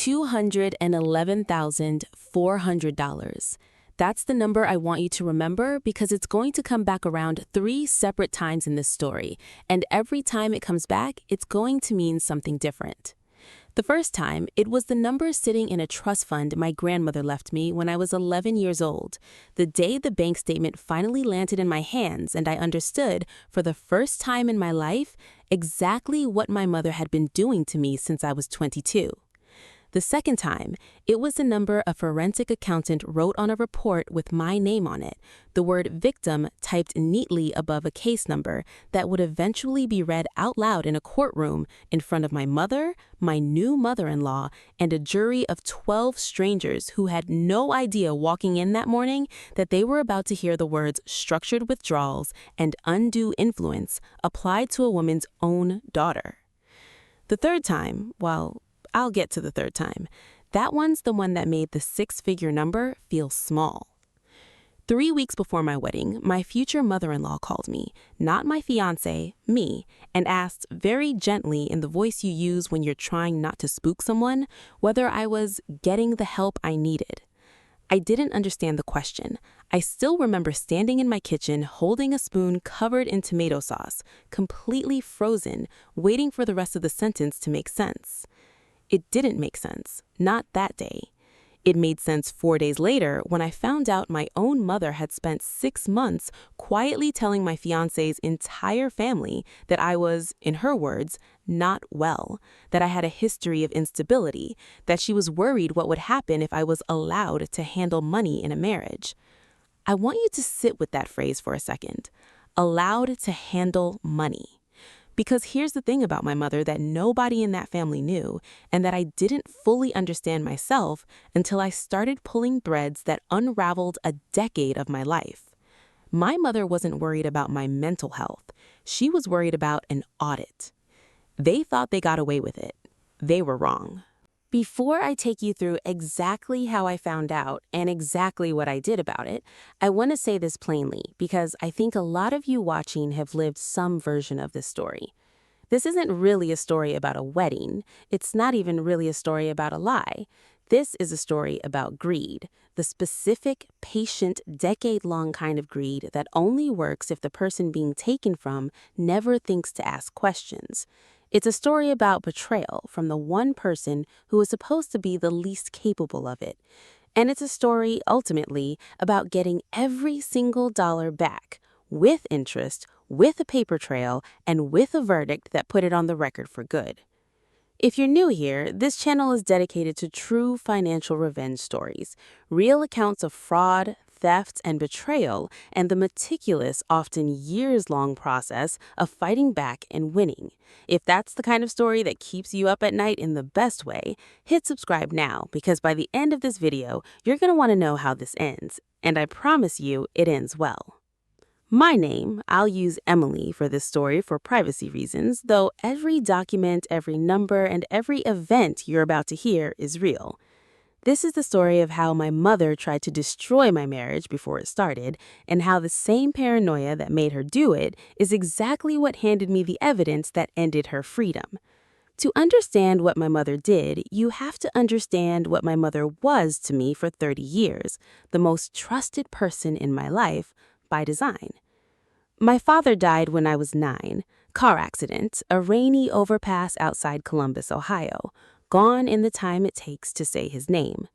$211,400. That's the number I want you to remember because it's going to come back around 3 separate times in this story, and every time it comes back, it's going to mean something different. The first time, it was the number sitting in a trust fund my grandmother left me when I was 11 years old, the day the bank statement finally landed in my hands and I understood, for the first time in my life, exactly what my mother had been doing to me since I was 22. The second time, it was the number a forensic accountant wrote on a report with my name on it, the word victim typed neatly above a case number that would eventually be read out loud in a courtroom in front of my mother, my new mother-in-law, and a jury of 12 strangers who had no idea walking in that morning that they were about to hear the words structured withdrawals and undue influence applied to a woman's own daughter. The third time, well, I'll get to the third time. That one's the one that made the 6-figure number feel small. 3 weeks before my wedding, my future mother-in-law called me, not my fiancé, me, and asked very gently in the voice you use when you're trying not to spook someone, whether I was getting the help I needed. I didn't understand the question. I still remember standing in my kitchen holding a spoon covered in tomato sauce, completely frozen, waiting for the rest of the sentence to make sense. It didn't make sense, not that day. It made sense 4 days later when I found out my own mother had spent 6 months quietly telling my fiancé's entire family that I was, in her words, not well, that I had a history of instability, that she was worried what would happen if I was allowed to handle money in a marriage. I want you to sit with that phrase for a second. Allowed to handle money. Because here's the thing about my mother that nobody in that family knew, and that I didn't fully understand myself until I started pulling threads that unraveled a decade of my life. My mother wasn't worried about my mental health. She was worried about an audit. They thought they got away with it. They were wrong. Before I take you through exactly how I found out and exactly what I did about it, I want to say this plainly because I think a lot of you watching have lived some version of this story. This isn't really a story about a wedding. It's not even really a story about a lie. This is a story about greed, the specific, patient, decade-long kind of greed that only works if the person being taken from never thinks to ask questions. It's a story about betrayal from the one person who is supposed to be the least capable of it. And it's a story, ultimately, about getting every single dollar back, with interest, with a paper trail, and with a verdict that put it on the record for good. If you're new here, this channel is dedicated to true financial revenge stories, real accounts of fraud, theft, and betrayal, and the meticulous, often years-long process of fighting back and winning. If that's the kind of story that keeps you up at night in the best way, hit subscribe now, because by the end of this video, you're going to want to know how this ends, and I promise you it ends well. My name, I'll use Emily for this story for privacy reasons, though every document, every number, and every event you're about to hear is real. This is the story of how my mother tried to destroy my marriage before it started, and how the same paranoia that made her do it is exactly what handed me the evidence that ended her freedom. To understand what my mother did, you have to understand what my mother was to me for 30 years, the most trusted person in my life, by design. My father died when I was 9. Car accident, a rainy overpass outside Columbus, Ohio. Gone in the time it takes to say his name.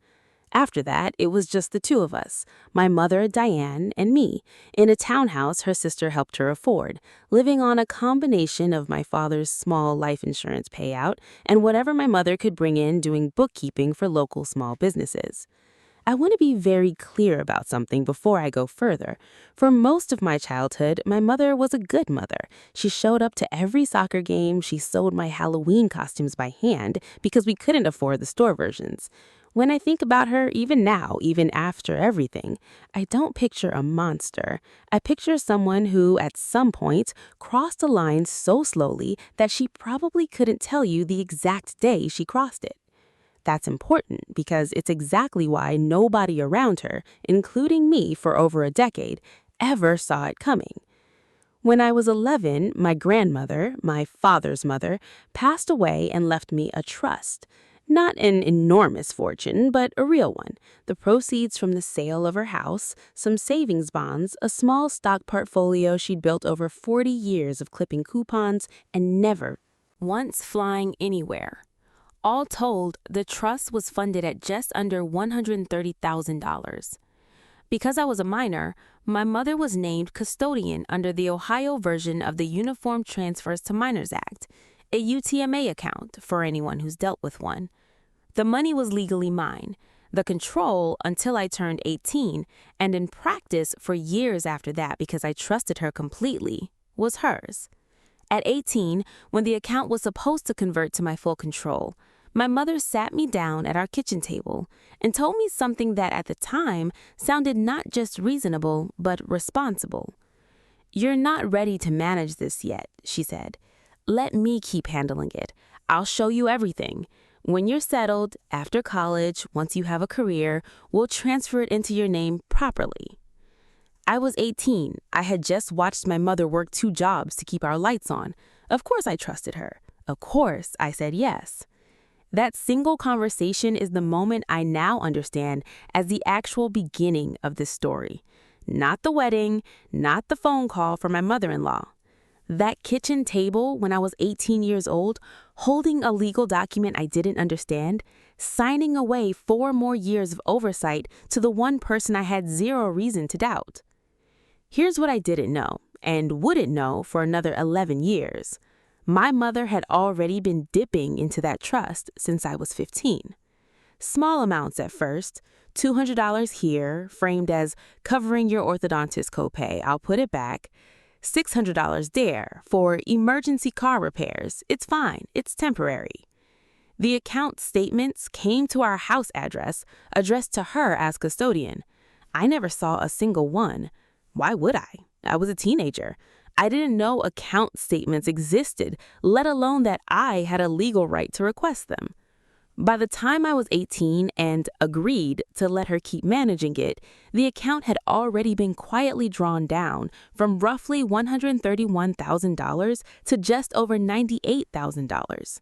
After that, it was just the two of us, my mother, Diane, and me, in a townhouse her sister helped her afford, living on a combination of my father's small life insurance payout and whatever my mother could bring in doing bookkeeping for local small businesses. I want to be very clear about something before I go further. For most of my childhood, my mother was a good mother. She showed up to every soccer game. She sewed my Halloween costumes by hand because we couldn't afford the store versions. When I think about her, even now, even after everything, I don't picture a monster. I picture someone who, at some point, crossed a line so slowly that she probably couldn't tell you the exact day she crossed it. That's important because it's exactly why nobody around her, including me for over a decade, ever saw it coming. When I was 11, my grandmother, my father's mother, passed away and left me a trust. Not an enormous fortune, but a real one. The proceeds from the sale of her house, some savings bonds, a small stock portfolio she'd built over 40 years of clipping coupons and never once flying anywhere. All told, the trust was funded at just under $130,000. Because I was a minor, my mother was named custodian under the Ohio version of the Uniform Transfers to Minors Act, a UTMA account for anyone who's dealt with one. The money was legally mine, the control until I turned 18, and in practice for years after that because I trusted her completely, was hers. At 18, when the account was supposed to convert to my full control, my mother sat me down at our kitchen table and told me something that at the time sounded not just reasonable, but responsible. "You're not ready to manage this yet," she said. "Let me keep handling it. I'll show you everything. When you're settled, after college, once you have a career, we'll transfer it into your name properly." I was 18. I had just watched my mother work 2 jobs to keep our lights on. Of course I trusted her. Of course I said yes. That single conversation is the moment I now understand as the actual beginning of this story. Not the wedding, not the phone call from my mother-in-law. That kitchen table when I was 18 years old, holding a legal document I didn't understand, signing away 4 more years of oversight to the one person I had 0 reason to doubt. Here's what I didn't know, and wouldn't know for another 11 years. My mother had already been dipping into that trust since I was 15. Small amounts at first, $200 here, framed as covering your orthodontist copay, I'll put it back. $600 there for emergency car repairs. It's fine. It's temporary. The account statements came to our house address, addressed to her as custodian. I never saw a single one. Why would I? I was a teenager. I didn't know account statements existed, let alone that I had a legal right to request them. By the time I was 18 and agreed to let her keep managing it, the account had already been quietly drawn down from roughly $131,000 to just over $98,000.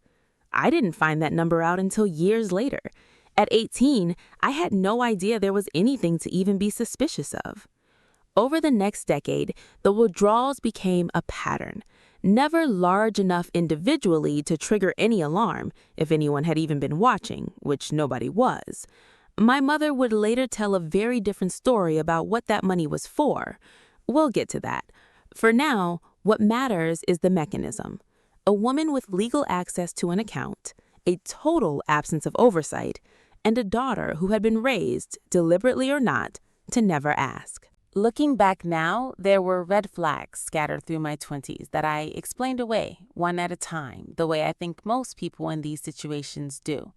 I didn't find that number out until years later. At 18, I had no idea there was anything to even be suspicious of. Over the next decade, the withdrawals became a pattern. Never large enough individually to trigger any alarm, if anyone had even been watching, which nobody was. My mother would later tell a very different story about what that money was for. We'll get to that. For now, what matters is the mechanism. A woman with legal access to an account, a total absence of oversight, and a daughter who had been raised, deliberately or not, to never ask. Looking back now, there were red flags scattered through my 20s that I explained away, one at a time, the way I think most people in these situations do.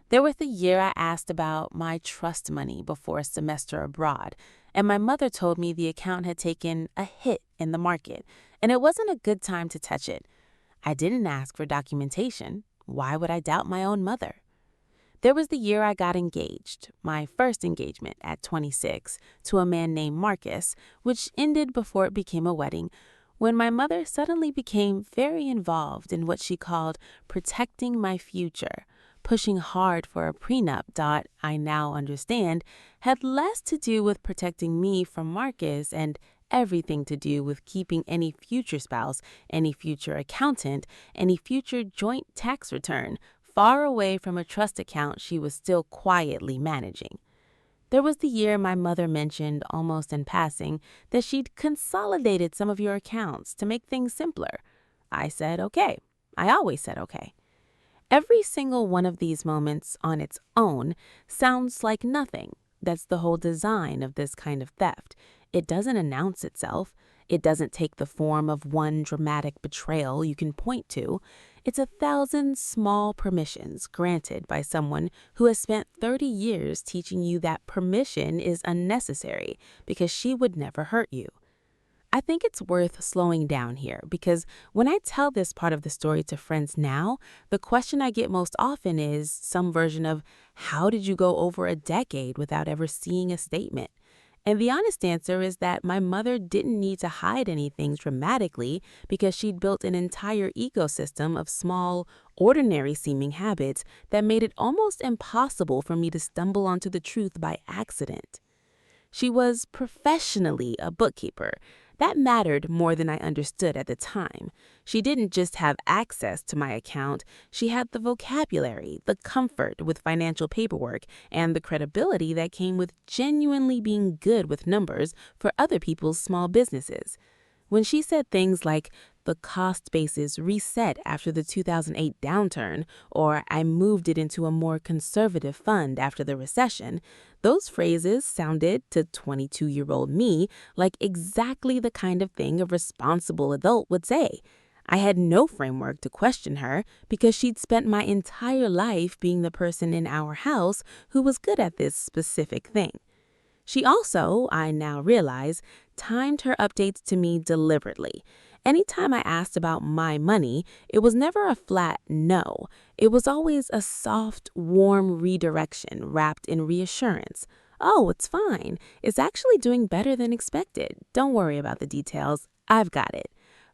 There was the year I asked about my trust money before a semester abroad, and my mother told me the account had taken a hit in the market, and it wasn't a good time to touch it. I didn't ask for documentation. Why would I doubt my own mother? There was the year I got engaged, my first engagement at 26, to a man named Marcus, which ended before it became a wedding, when my mother suddenly became very involved in what she called protecting my future, pushing hard for a prenup that, I now understand, had less to do with protecting me from Marcus and everything to do with keeping any future spouse, any future accountant, any future joint tax return far away from a trust account she was still quietly managing. There was the year my mother mentioned, almost in passing, that she'd consolidated some of your accounts to make things simpler. I said, okay. I always said okay. Every single one of these moments on its own sounds like nothing. That's the whole design of this kind of theft. It doesn't announce itself. It doesn't take the form of one dramatic betrayal you can point to. It's 1,000 small permissions granted by someone who has spent 30 years teaching you that permission is unnecessary because she would never hurt you. I think it's worth slowing down here because when I tell this part of the story to friends now, the question I get most often is some version of, how did you go over a decade without ever seeing a statement? And the honest answer is that my mother didn't need to hide anything dramatically because she'd built an entire ecosystem of small, ordinary seeming habits that made it almost impossible for me to stumble onto the truth by accident. She was professionally a bookkeeper. That mattered more than I understood at the time. She didn't just have access to my account, she had the vocabulary, the comfort with financial paperwork, and the credibility that came with genuinely being good with numbers for other people's small businesses. When she said things like, the cost base is reset after the 2008 downturn, or I moved it into a more conservative fund after the recession, those phrases sounded, to 22-year-old me, like exactly the kind of thing a responsible adult would say. I had no framework to question her because she'd spent my entire life being the person in our house who was good at this specific thing. She also, I now realize, timed her updates to me deliberately. Anytime I asked about my money, it was never a flat no. It was always a soft, warm redirection wrapped in reassurance. Oh, it's fine. It's actually doing better than expected. Don't worry about the details. I've got it.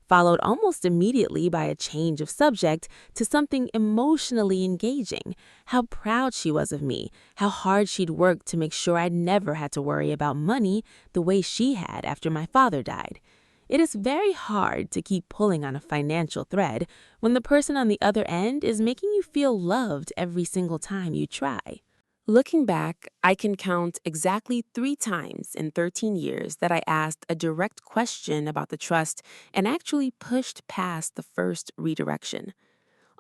Followed almost immediately by a change of subject to something emotionally engaging. How proud she was of me, how hard she'd worked to make sure I'd never had to worry about money the way she had after my father died. It is very hard to keep pulling on a financial thread when the person on the other end is making you feel loved every single time you try. Looking back, I can count exactly 3 times in 13 years that I asked a direct question about the trust and actually pushed past the first redirection.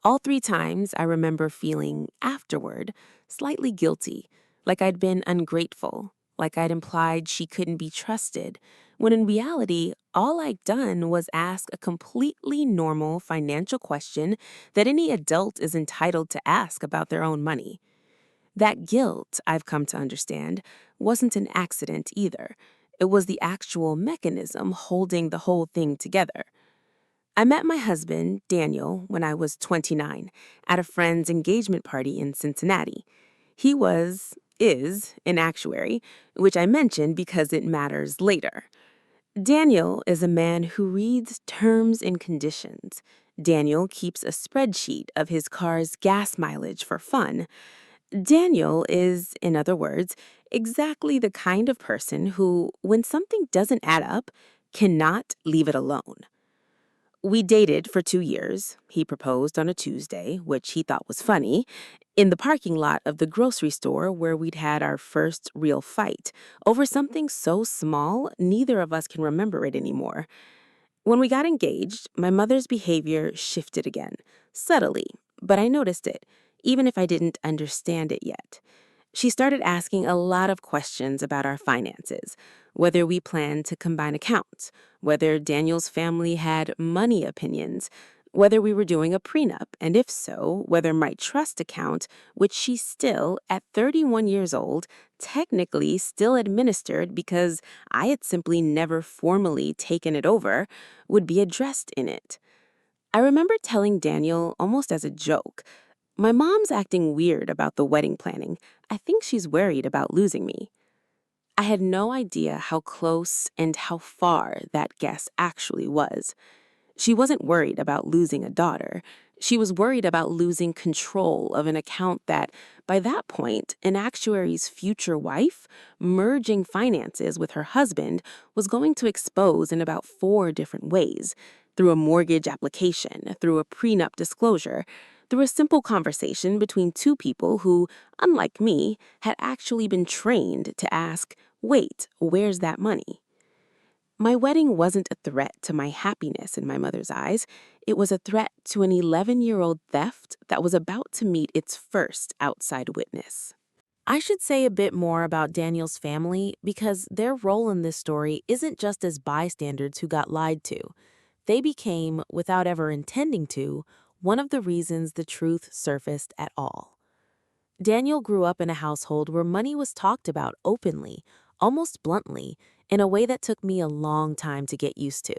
All 3 times I remember feeling, afterward, slightly guilty, like I'd been ungrateful, like I'd implied she couldn't be trusted, when in reality, all I'd done was ask a completely normal financial question that any adult is entitled to ask about their own money. That guilt, I've come to understand, wasn't an accident either. It was the actual mechanism holding the whole thing together. I met my husband, Daniel, when I was 29 at a friend's engagement party in Cincinnati. He is, an actuary, which I mention because it matters later. Daniel is a man who reads terms and conditions. Daniel keeps a spreadsheet of his car's gas mileage for fun. Daniel is, in other words, exactly the kind of person who, when something doesn't add up, cannot leave it alone. We dated for 2 years. He proposed on a Tuesday, which he thought was funny, in the parking lot of the grocery store where we'd had our first real fight over something so small neither of us can remember it anymore. When we got engaged, my mother's behavior shifted again, subtly, but I noticed it, even if I didn't understand it yet. She started asking a lot of questions about our finances, whether we planned to combine accounts, whether Daniel's family had money opinions, whether we were doing a prenup, and if so, whether my trust account, which she still, at 31 years old, technically still administered because I had simply never formally taken it over, would be addressed in it. I remember telling Daniel almost as a joke, my mom's acting weird about the wedding planning. I think she's worried about losing me. I had no idea how close and how far that guess actually was. She wasn't worried about losing a daughter. She was worried about losing control of an account that, by that point, an actuary's future wife, merging finances with her husband, was going to expose in about 4 different ways: through a mortgage application, through a prenup disclosure, through a simple conversation between 2 people who, unlike me, had actually been trained to ask, wait, where's that money? My wedding wasn't a threat to my happiness in my mother's eyes. It was a threat to an 11-year-old theft that was about to meet its first outside witness. I should say a bit more about Daniel's family because their role in this story isn't just as bystanders who got lied to. They became, without ever intending to, one of the reasons the truth surfaced at all. Daniel grew up in a household where money was talked about openly, almost bluntly, in a way that took me a long time to get used to.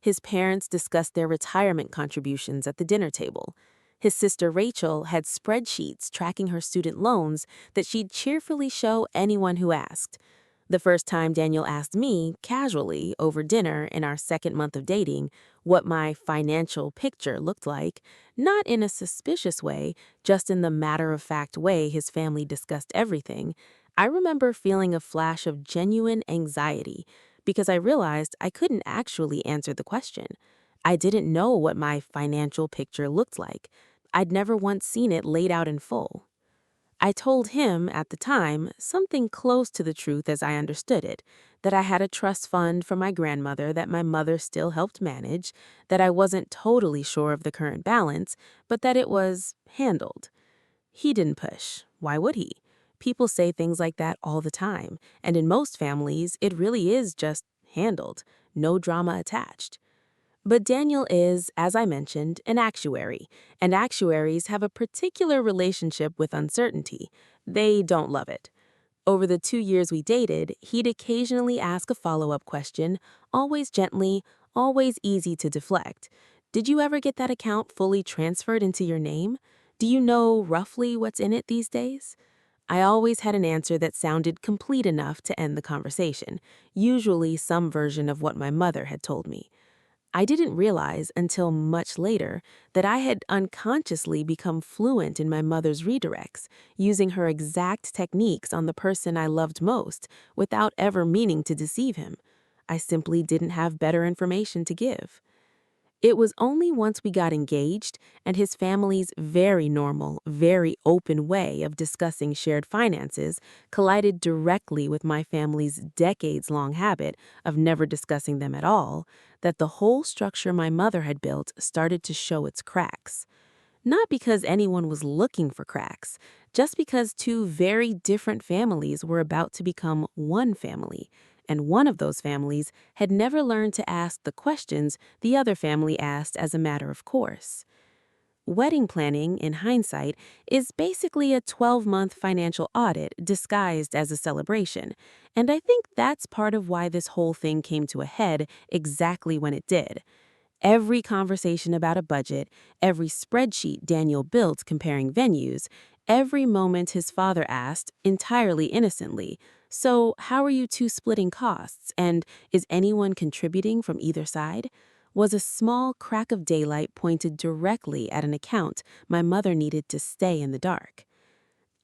His parents discussed their retirement contributions at the dinner table. His sister Rachel had spreadsheets tracking her student loans that she'd cheerfully show anyone who asked. The first time Daniel asked me, casually, over dinner in our second month of dating, what my financial picture looked like, not in a suspicious way, just in the matter-of-fact way his family discussed everything, I remember feeling a flash of genuine anxiety because I realized I couldn't actually answer the question. I didn't know what my financial picture looked like. I'd never once seen it laid out in full. I told him, at the time, something close to the truth as I understood it, that I had a trust fund for my grandmother that my mother still helped manage, that I wasn't totally sure of the current balance, but that it was handled. He didn't push. Why would he? People say things like that all the time, and in most families, it really is just handled, no drama attached. But Daniel is, as I mentioned, an actuary, and actuaries have a particular relationship with uncertainty. They don't love it. Over the 2 years we dated, he'd occasionally ask a follow-up question, always gently, always easy to deflect. Did you ever get that account fully transferred into your name? Do you know roughly what's in it these days? I always had an answer that sounded complete enough to end the conversation, usually some version of what my mother had told me. I didn't realize until much later that I had unconsciously become fluent in my mother's redirects, using her exact techniques on the person I loved most without ever meaning to deceive him. I simply didn't have better information to give. It was only once we got engaged and his family's very normal, very open way of discussing shared finances collided directly with my family's decades-long habit of never discussing them at all, that the whole structure my mother had built started to show its cracks. Not because anyone was looking for cracks, just because two very different families were about to become one family, and one of those families had never learned to ask the questions the other family asked as a matter of course. Wedding planning, in hindsight, is basically a 12-month financial audit disguised as a celebration, and I think that's part of why this whole thing came to a head exactly when it did. Every conversation about a budget, every spreadsheet Daniel built comparing venues, every moment his father asked, entirely innocently, "So, how are you two splitting costs, and is anyone contributing from either side?" was a small crack of daylight pointed directly at an account my mother needed to stay in the dark.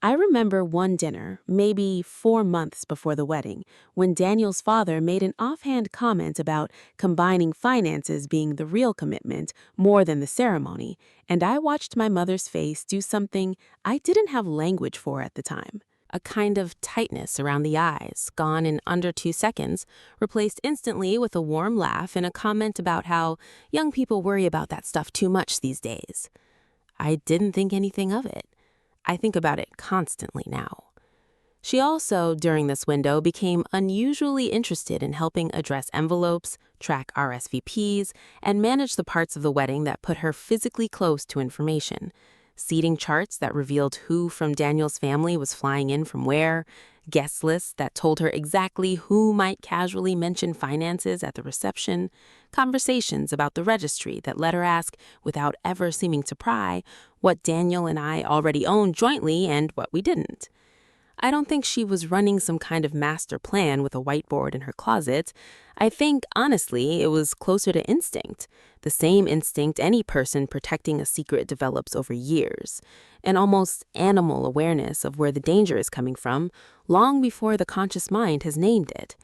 I remember one dinner, maybe 4 months before the wedding, when Daniel's father made an offhand comment about combining finances being the real commitment more than the ceremony, and I watched my mother's face do something I didn't have language for at the time. A kind of tightness around the eyes, gone in under 2 seconds, replaced instantly with a warm laugh and a comment about how young people worry about that stuff too much these days. I didn't think anything of it. I think about it constantly now. She also, during this window, became unusually interested in helping address envelopes, track RSVPs, and manage the parts of the wedding that put her physically close to information. Seating charts that revealed who from Daniel's family was flying in from where, guest lists that told her exactly who might casually mention finances at the reception, conversations about the registry that let her ask, without ever seeming to pry, what Daniel and I already owned jointly and what we didn't. I don't think she was running some kind of master plan with a whiteboard in her closet. I think, honestly, it was closer to instinct, the same instinct any person protecting a secret develops over years, an almost animal awareness of where the danger is coming from, long before the conscious mind has named it.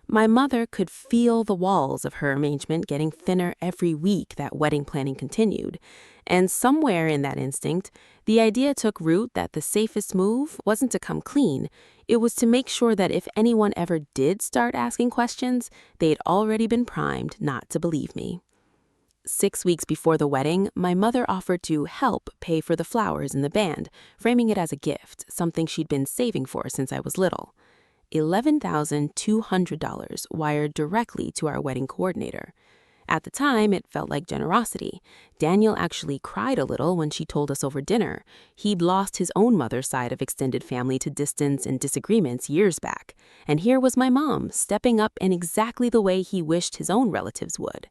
My mother could feel the walls of her arrangement getting thinner every week that wedding planning continued, and somewhere in that instinct, the idea took root that the safest move wasn't to come clean, it was to make sure that if anyone ever did start asking questions, they'd already been primed not to believe me. 6 weeks before the wedding, my mother offered to help pay for the flowers and the band, framing it as a gift, something she'd been saving for since I was little. $11,200 wired directly to our wedding coordinator. At the time, it felt like generosity. Daniel actually cried a little when she told us over dinner. He'd lost his own mother's side of extended family to distance and disagreements years back. And here was my mom, stepping up in exactly the way he wished his own relatives would.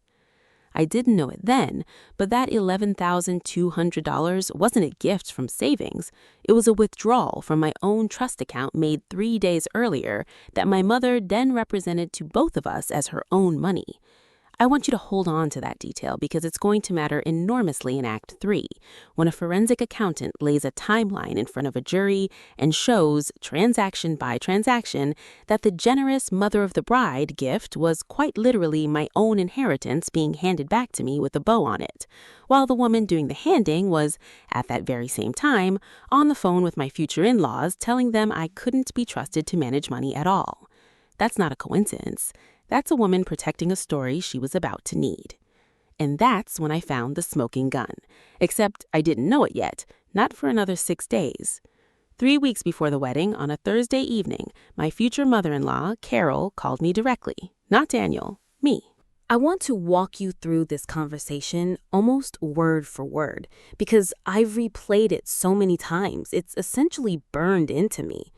I didn't know it then, but that $11,200 wasn't a gift from savings. It was a withdrawal from my own trust account made 3 days earlier that my mother then represented to both of us as her own money. I want you to hold on to that detail because it's going to matter enormously in Act 3, when a forensic accountant lays a timeline in front of a jury and shows, transaction by transaction, that the generous mother of the bride gift was quite literally my own inheritance being handed back to me with a bow on it, while the woman doing the handing was, at that very same time, on the phone with my future in-laws telling them I couldn't be trusted to manage money at all. That's not a coincidence. That's a woman protecting a story she was about to need. And that's when I found the smoking gun. Except I didn't know it yet, not for another 6 days. 3 weeks before the wedding, on a Thursday evening, my future mother-in-law, Carol, called me directly. Not Daniel, me. I want to walk you through this conversation almost word for word, because I've replayed it so many times, it's essentially burned into me.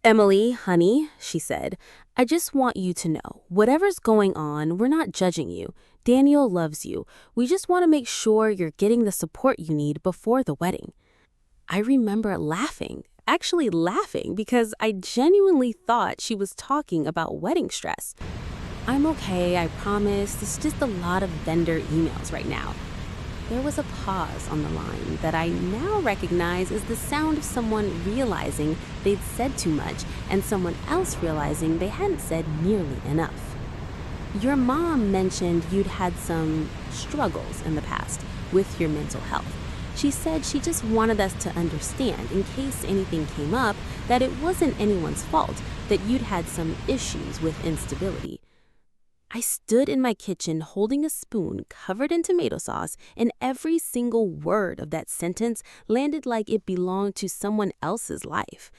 "Emily, honey," she said, "I just want you to know, whatever's going on, we're not judging you. Daniel loves you. We just want to make sure you're getting the support you need before the wedding." I remember laughing, actually laughing, because I genuinely thought she was talking about wedding stress. "I'm okay, I promise. It's just a lot of vendor emails right now." There was a pause on the line that I now recognize as the sound of someone realizing they'd said too much and someone else realizing they hadn't said nearly enough. "Your mom mentioned you'd had some struggles in the past with your mental health. She said she just wanted us to understand, in case anything came up, that it wasn't anyone's fault, that you'd had some issues with instability." I stood in my kitchen holding a spoon covered in tomato sauce, and every single word of that sentence landed like it belonged to someone else's life.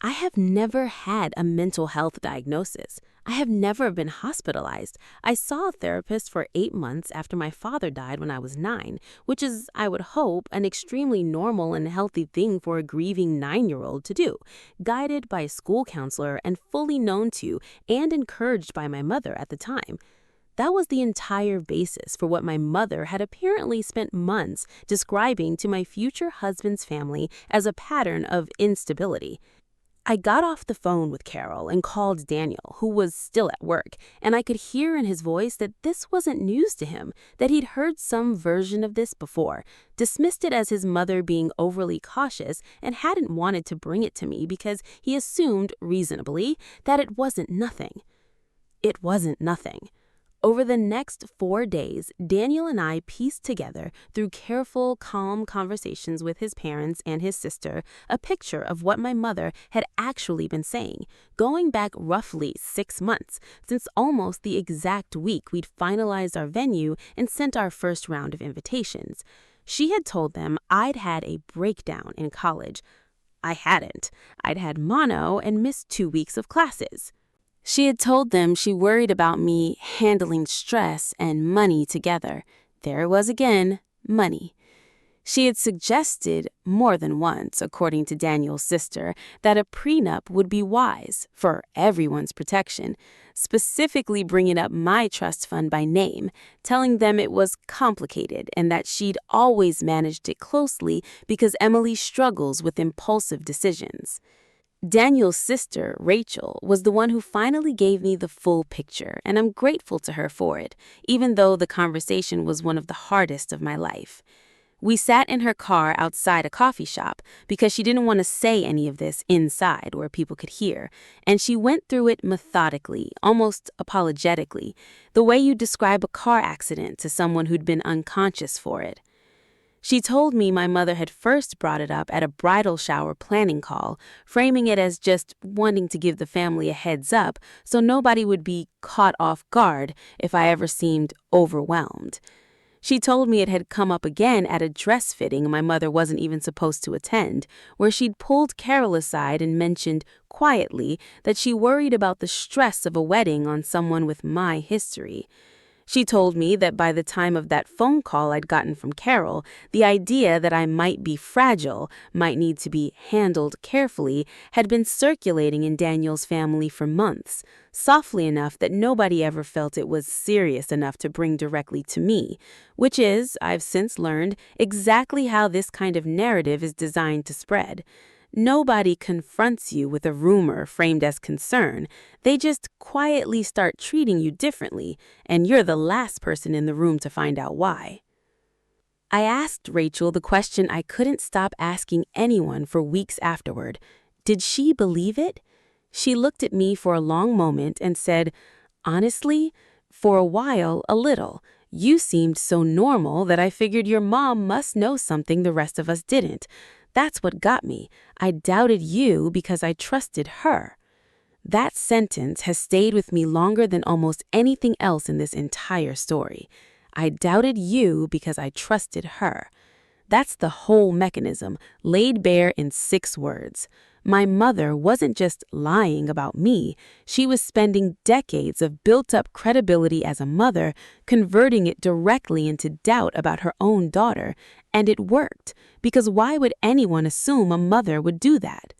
I have never had a mental health diagnosis. I have never been hospitalized. I saw a therapist for 8 months after my father died when I was 9, which is, I would hope, an extremely normal and healthy thing for a grieving 9-year-old to do, guided by a school counselor and fully known to and encouraged by my mother at the time. That was the entire basis for what my mother had apparently spent months describing to my future husband's family as a pattern of instability. I got off the phone with Carol and called Daniel, who was still at work, and I could hear in his voice that this wasn't news to him, that he'd heard some version of this before, dismissed it as his mother being overly cautious, and hadn't wanted to bring it to me because he assumed, reasonably, that it wasn't nothing. It wasn't nothing. Over the next 4 days, Daniel and I pieced together, through careful, calm conversations with his parents and his sister, a picture of what my mother had actually been saying, going back roughly 6 months, since almost the exact week we'd finalized our venue and sent our first round of invitations. She had told them I'd had a breakdown in college. I hadn't. I'd had mono and missed 2 weeks of classes. She had told them she worried about me handling stress and money together. There it was again, money. She had suggested more than once, according to Daniel's sister, that a prenup would be wise for everyone's protection, specifically bringing up my trust fund by name, telling them it was complicated and that she'd always managed it closely because Emily struggles with impulsive decisions. Daniel's sister, Rachel, was the one who finally gave me the full picture, and I'm grateful to her for it, even though the conversation was one of the hardest of my life. We sat in her car outside a coffee shop because she didn't want to say any of this inside where people could hear, and she went through it methodically, almost apologetically, the way you describe a car accident to someone who'd been unconscious for it. She told me my mother had first brought it up at a bridal shower planning call, framing it as just wanting to give the family a heads up so nobody would be caught off guard if I ever seemed overwhelmed. She told me it had come up again at a dress fitting my mother wasn't even supposed to attend, where she'd pulled Carol aside and mentioned quietly that she worried about the stress of a wedding on someone with my history. She told me that by the time of that phone call I'd gotten from Carol, the idea that I might be fragile, might need to be handled carefully, had been circulating in Daniel's family for months, softly enough that nobody ever felt it was serious enough to bring directly to me, which is, I've since learned, exactly how this kind of narrative is designed to spread. Nobody confronts you with a rumor framed as concern. They just quietly start treating you differently, and you're the last person in the room to find out why. I asked Rachel the question I couldn't stop asking anyone for weeks afterward. Did she believe it? She looked at me for a long moment and said, "Honestly, for a while, a little. You seemed so normal that I figured your mom must know something the rest of us didn't. That's what got me. I doubted you because I trusted her." That sentence has stayed with me longer than almost anything else in this entire story. I doubted you because I trusted her. That's the whole mechanism, laid bare in 6 words. My mother wasn't just lying about me. She was spending decades of built-up credibility as a mother, converting it directly into doubt about her own daughter. And it worked, because why would anyone assume a mother would do that?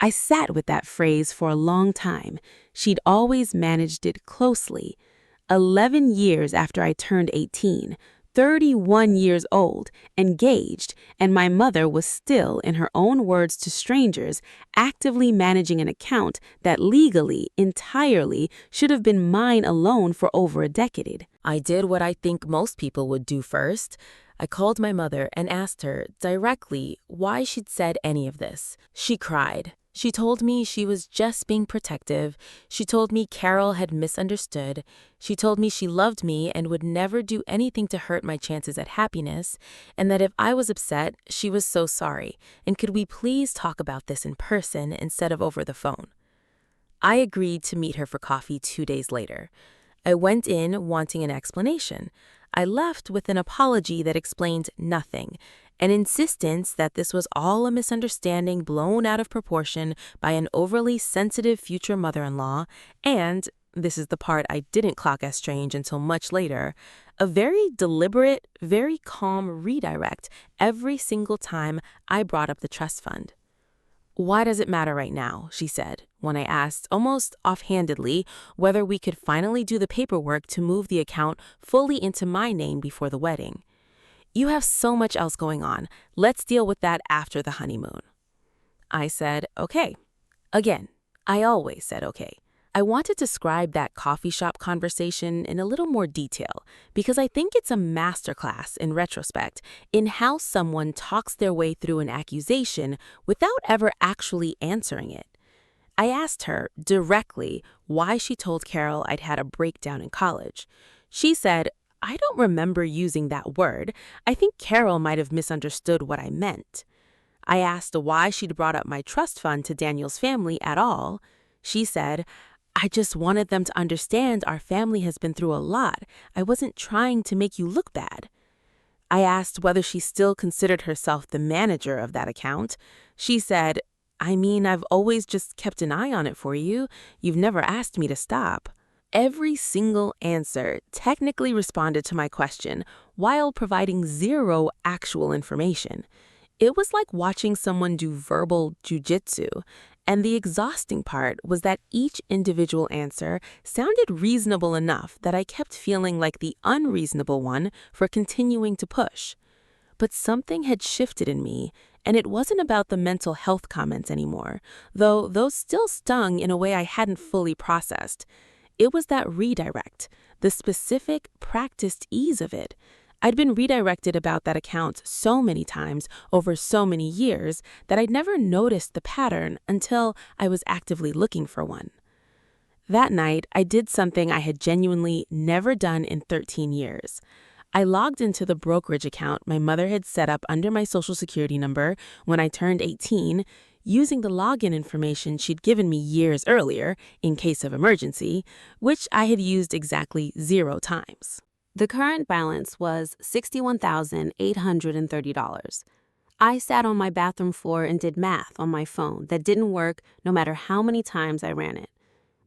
I sat with that phrase for a long time. She'd always managed it closely. 11 years after I turned 18, 31 years old, engaged, and my mother was still, in her own words to strangers, actively managing an account that legally, entirely, should have been mine alone for over a decade. I did what I think most people would do first. I called my mother and asked her directly why she'd said any of this. She cried. She told me she was just being protective. She told me Carol had misunderstood. She told me she loved me and would never do anything to hurt my chances at happiness, and that if I was upset, she was so sorry, and could we please talk about this in person instead of over the phone? I agreed to meet her for coffee 2 days later. I went in wanting an explanation. I left with an apology that explained nothing, an insistence that this was all a misunderstanding blown out of proportion by an overly sensitive future mother-in-law, and, this is the part I didn't clock as strange until much later, a very deliberate, very calm redirect every single time I brought up the trust fund. "Why does it matter right now?" she said, when I asked, almost offhandedly, whether we could finally do the paperwork to move the account fully into my name before the wedding. "You have so much else going on. Let's deal with that after the honeymoon." I said, okay. Again, I always said okay. I want to describe that coffee shop conversation in a little more detail because I think it's a masterclass in retrospect in how someone talks their way through an accusation without ever actually answering it. I asked her directly why she told Carol I'd had a breakdown in college. She said, "I don't remember using that word. I think Carol might have misunderstood what I meant." I asked why she'd brought up my trust fund to Daniel's family at all. She said, "I just wanted them to understand our family has been through a lot. I wasn't trying to make you look bad." I asked whether she still considered herself the manager of that account. She said, "I mean, I've always just kept an eye on it for you. You've never asked me to stop." Every single answer technically responded to my question while providing zero actual information. It was like watching someone do verbal jujitsu, and the exhausting part was that each individual answer sounded reasonable enough that I kept feeling like the unreasonable one for continuing to push. But something had shifted in me, and it wasn't about the mental health comments anymore, though those still stung in a way I hadn't fully processed. It was that redirect, the specific, practiced ease of it. I'd been redirected about that account so many times over so many years that I'd never noticed the pattern until I was actively looking for one. That night, I did something I had genuinely never done in 13 years. I logged into the brokerage account my mother had set up under my Social Security number when I turned 18, using the login information she'd given me years earlier in case of emergency, which I had used exactly 0 times. The current balance was $61,830. I sat on my bathroom floor and did math on my phone that didn't work no matter how many times I ran it.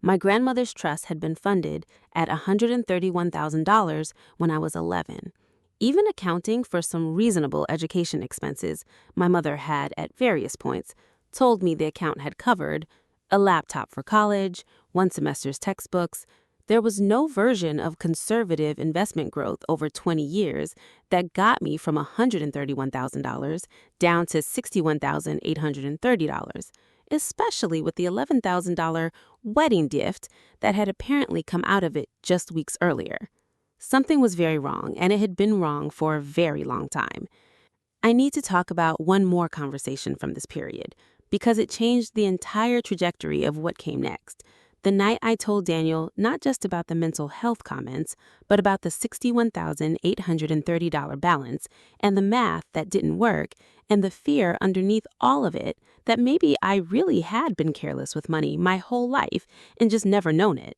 My grandmother's trust had been funded at $131,000 when I was 11. Even accounting for some reasonable education expenses my mother had at various points told me the account had covered a laptop for college, one semester's textbooks. There was no version of conservative investment growth over 20 years that got me from $131,000 down to $61,830, especially with the $11,000 wedding gift that had apparently come out of it just weeks earlier. Something was very wrong, and it had been wrong for a very long time. I need to talk about one more conversation from this period, because it changed the entire trajectory of what came next. The night I told Daniel not just about the mental health comments, but about the $61,830 balance and the math that didn't work, and the fear underneath all of it that maybe I really had been careless with money my whole life and just never known it.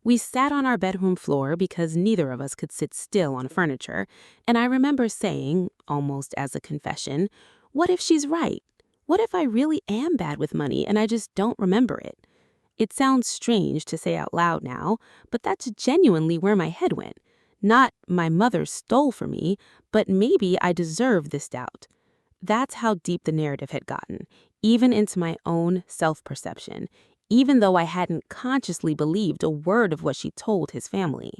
We sat on our bedroom floor because neither of us could sit still on furniture, and I remember saying, almost as a confession, what if she's right? What if I really am bad with money and I just don't remember it? It sounds strange to say out loud now, but that's genuinely where my head went. Not my mother stole from me, but maybe I deserve this doubt. That's how deep the narrative had gotten, even into my own self-perception, even though I hadn't consciously believed a word of what she told his family.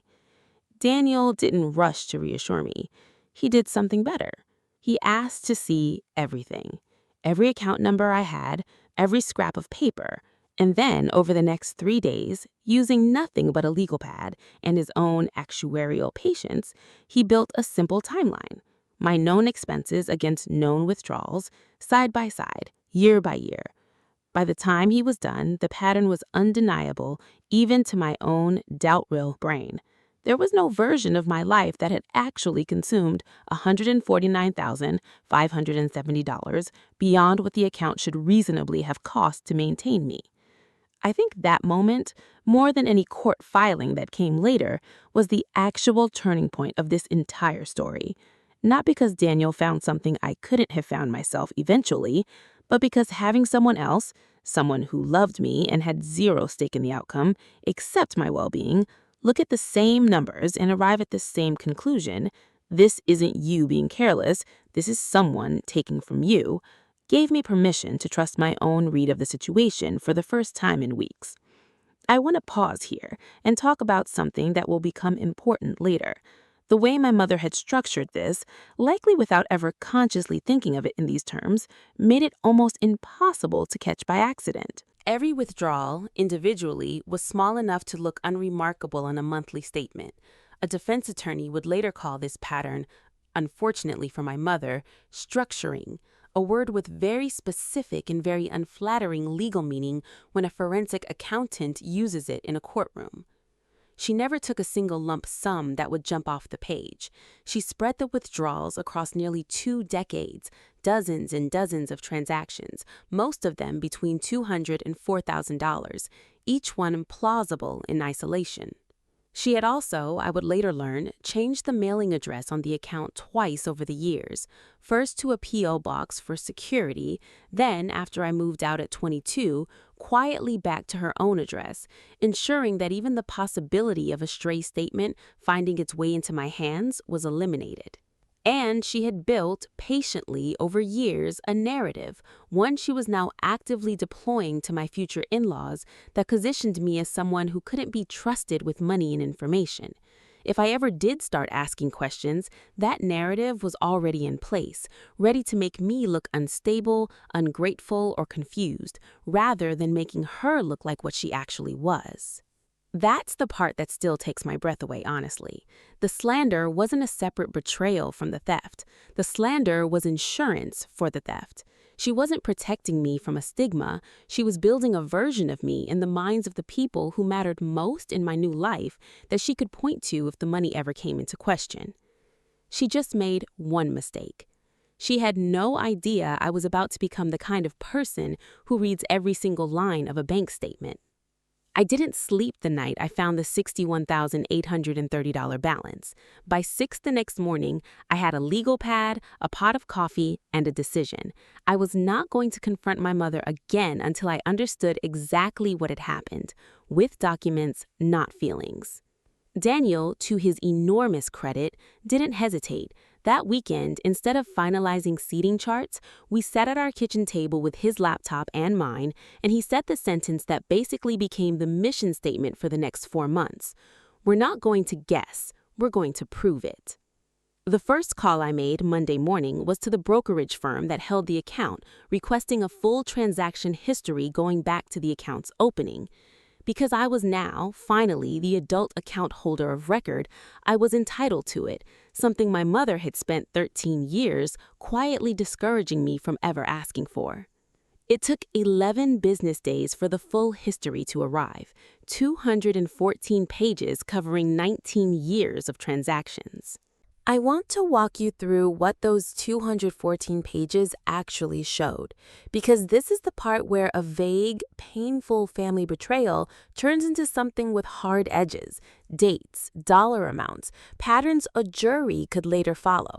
Daniel didn't rush to reassure me. He did something better. He asked to see everything, every account number I had, every scrap of paper, and then over the next 3 days, using nothing but a legal pad and his own actuarial patience, he built a simple timeline. My known expenses against known withdrawals, side by side, year by year. By the time he was done, the pattern was undeniable, even to my own doubt-rill brain. There was no version of my life that had actually consumed $149,570 beyond what the account should reasonably have cost to maintain me. I think that moment, more than any court filing that came later, was the actual turning point of this entire story. Not because Daniel found something I couldn't have found myself eventually, but because having someone else, someone who loved me and had zero stake in the outcome, accept my well-being, look at the same numbers and arrive at the same conclusion, this isn't you being careless, this is someone taking from you, gave me permission to trust my own read of the situation for the first time in weeks. I want to pause here and talk about something that will become important later. The way my mother had structured this, likely without ever consciously thinking of it in these terms, made it almost impossible to catch by accident. Every withdrawal, individually, was small enough to look unremarkable on a monthly statement. A defense attorney would later call this pattern, unfortunately for my mother, structuring, a word with very specific and very unflattering legal meaning when a forensic accountant uses it in a courtroom. She never took a single lump sum that would jump off the page. She spread the withdrawals across nearly 2 decades, dozens and dozens of transactions, most of them between $200 and $4,000, each one plausible in isolation. She had also, I would later learn, changed the mailing address on the account twice over the years, first to a P.O. box for security, then, after I moved out at 22, quietly back to her own address, ensuring that even the possibility of a stray statement finding its way into my hands was eliminated. And she had built, patiently, over years, a narrative, one she was now actively deploying to my future in-laws, that positioned me as someone who couldn't be trusted with money and information. If I ever did start asking questions, that narrative was already in place, ready to make me look unstable, ungrateful, or confused, rather than making her look like what she actually was. That's the part that still takes my breath away, honestly. The slander wasn't a separate betrayal from the theft. The slander was insurance for the theft. She wasn't protecting me from a stigma. She was building a version of me in the minds of the people who mattered most in my new life that she could point to if the money ever came into question. She just made one mistake. She had no idea I was about to become the kind of person who reads every single line of a bank statement. I didn't sleep the night I found the $61,830 balance. By 6 the next morning, I had a legal pad, a pot of coffee, and a decision. I was not going to confront my mother again until I understood exactly what had happened, with documents, not feelings. Daniel, to his enormous credit, didn't hesitate. That weekend, instead of finalizing seating charts, we sat at our kitchen table with his laptop and mine, and he said the sentence that basically became the mission statement for the next 4 months. We're not going to guess, we're going to prove it. The first call I made Monday morning was to the brokerage firm that held the account, requesting a full transaction history going back to the account's opening. Because I was now, finally, the adult account holder of record, I was entitled to it, something my mother had spent 13 years quietly discouraging me from ever asking for. It took 11 business days for the full history to arrive, 214 pages covering 19 years of transactions. I want to walk you through what those 214 pages actually showed, because this is the part where a vague, painful family betrayal turns into something with hard edges, dates, dollar amounts, patterns a jury could later follow.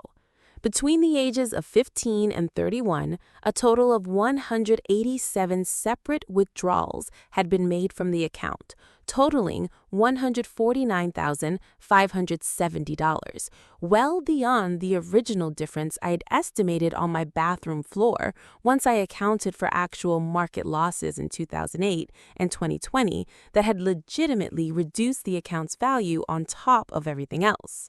Between the ages of 15 and 31, a total of 187 separate withdrawals had been made from the account, totaling $149,570, well beyond the original difference I'd estimated on my bathroom floor once I accounted for actual market losses in 2008 and 2020 that had legitimately reduced the account's value on top of everything else.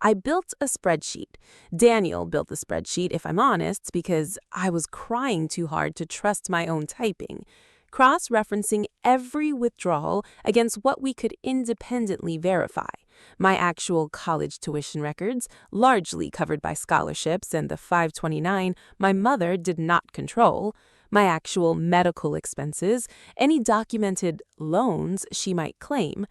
I built a spreadsheet. Daniel built the spreadsheet, if I'm honest, because I was crying too hard to trust my own typing, cross-referencing every withdrawal against what we could independently verify. My actual college tuition records, largely covered by scholarships and the 529 my mother did not control, my actual medical expenses, any documented loans she might claim.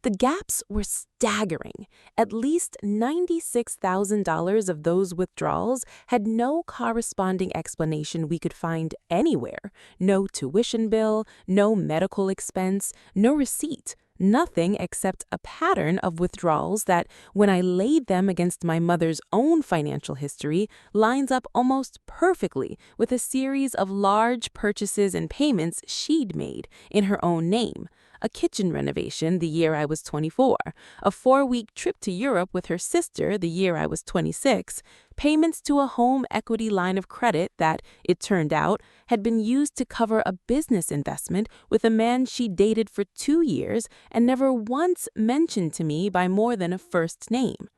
The gaps were staggering. At least $96,000 of those withdrawals had no corresponding explanation we could find anywhere. No tuition bill, no medical expense, no receipt. Nothing except a pattern of withdrawals that, when I laid them against my mother's own financial history, lines up almost perfectly with a series of large purchases and payments she'd made in her own name. A kitchen renovation the year I was 24, a 4-week trip to Europe with her sister the year I was 26, payments to a home equity line of credit that, it turned out, had been used to cover a business investment with a man she dated for 2 years and never once mentioned to me by more than a first name.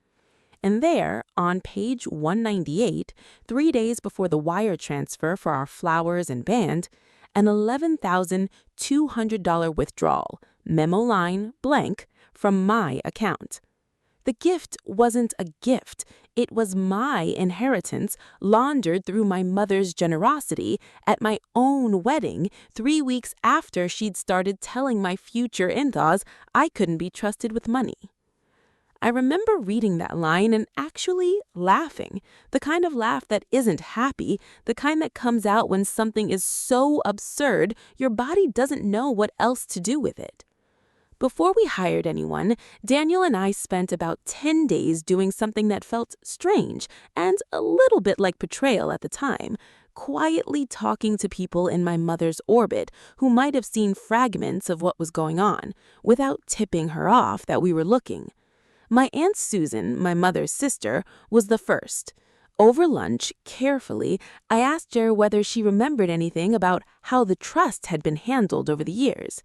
And there, on page 198, 3 days before the wire transfer for our flowers and band, an $11,200 withdrawal, memo line blank, from my account. The gift wasn't a gift. It was my inheritance, laundered through my mother's generosity at my own wedding 3 weeks after she'd started telling my future in-laws I couldn't be trusted with money. I remember reading that line and actually laughing, the kind of laugh that isn't happy, the kind that comes out when something is so absurd your body doesn't know what else to do with it. Before we hired anyone, Daniel and I spent about 10 days doing something that felt strange and a little bit like betrayal at the time, quietly talking to people in my mother's orbit who might have seen fragments of what was going on, without tipping her off that we were looking. My Aunt Susan, my mother's sister, was the first. Over lunch, carefully, I asked her whether she remembered anything about how the trust had been handled over the years.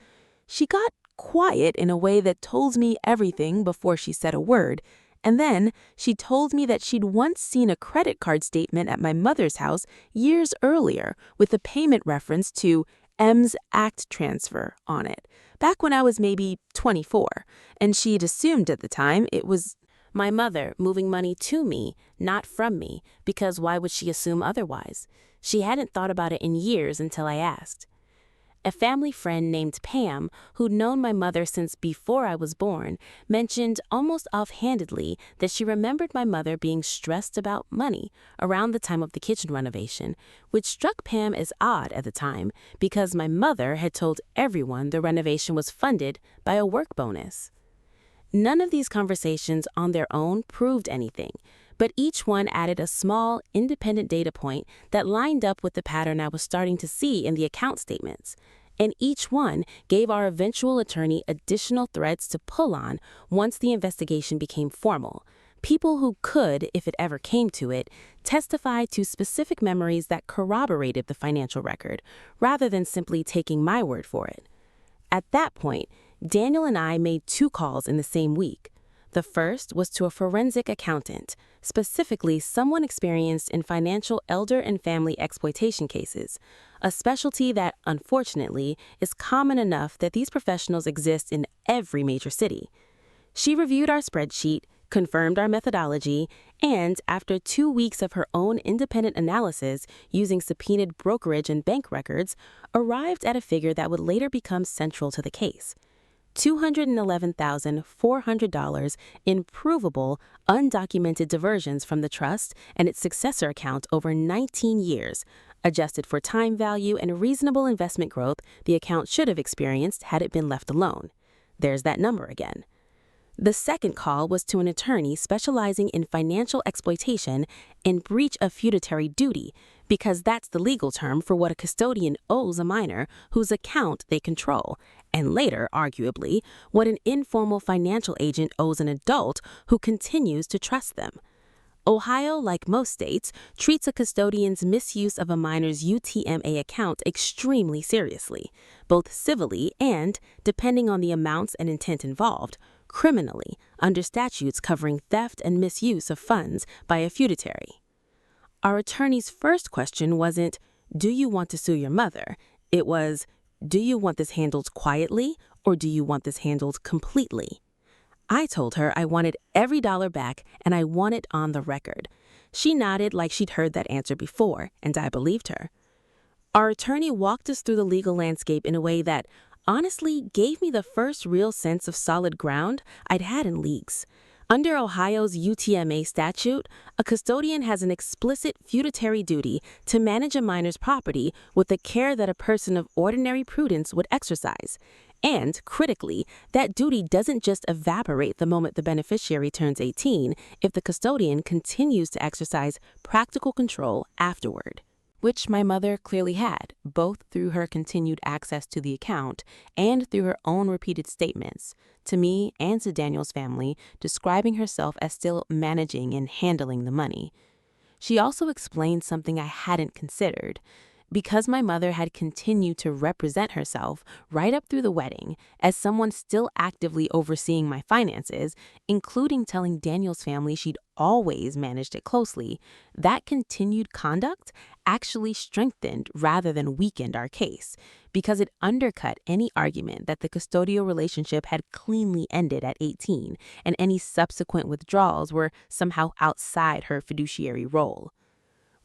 She got quiet in a way that told me everything before she said a word, and then she told me that she'd once seen a credit card statement at my mother's house years earlier with a payment reference to M's Act transfer on it, back when I was maybe 24, and she'd assumed at the time it was my mother moving money to me, not from me, because why would she assume otherwise? She hadn't thought about it in years until I asked. A family friend named Pam, who'd known my mother since before I was born, mentioned almost offhandedly that she remembered my mother being stressed about money around the time of the kitchen renovation, which struck Pam as odd at the time because my mother had told everyone the renovation was funded by a work bonus. None of these conversations on their own proved anything, but each one added a small, independent data point that lined up with the pattern I was starting to see in the account statements. And each one gave our eventual attorney additional threads to pull on once the investigation became formal. People who could, if it ever came to it, testify to specific memories that corroborated the financial record, rather than simply taking my word for it. At that point, Daniel and I made 2 calls in the same week. The first was to a forensic accountant, specifically someone experienced in financial elder and family exploitation cases, a specialty that, unfortunately, is common enough that these professionals exist in every major city. She reviewed our spreadsheet, confirmed our methodology, and, after 2 weeks of her own independent analysis using subpoenaed brokerage and bank records, arrived at a figure that would later become central to the case. $211,400 in provable, undocumented diversions from the trust and its successor account over 19 years, adjusted for time value and reasonable investment growth the account should have experienced had it been left alone. There's that number again. The second call was to an attorney specializing in financial exploitation and breach of fiduciary duty, because that's the legal term for what a custodian owes a minor whose account they control, and later, arguably, what an informal financial agent owes an adult who continues to trust them. Ohio, like most states, treats a custodian's misuse of a minor's UTMA account extremely seriously, both civilly and, depending on the amounts and intent involved, criminally, under statutes covering theft and misuse of funds by a feudatory. Our attorney's first question wasn't, "Do you want to sue your mother?" It was, "Do you want this handled quietly, or do you want this handled completely?" I told her I wanted every dollar back and I want it on the record. She nodded like she'd heard that answer before, and I believed her. Our attorney walked us through the legal landscape in a way that honestly gave me the first real sense of solid ground I'd had in leagues. Under Ohio's UTMA statute, a custodian has an explicit feudatory duty to manage a minor's property with the care that a person of ordinary prudence would exercise. And, critically, that duty doesn't just evaporate the moment the beneficiary turns 18 if the custodian continues to exercise practical control afterward, which my mother clearly had, both through her continued access to the account and through her own repeated statements, to me and to Daniel's family, describing herself as still managing and handling the money. She also explained something I hadn't considered. Because my mother had continued to represent herself right up through the wedding as someone still actively overseeing my finances, including telling Daniel's family she'd always managed it closely, that continued conduct actually strengthened rather than weakened our case, because it undercut any argument that the custodial relationship had cleanly ended at 18 and any subsequent withdrawals were somehow outside her fiduciary role.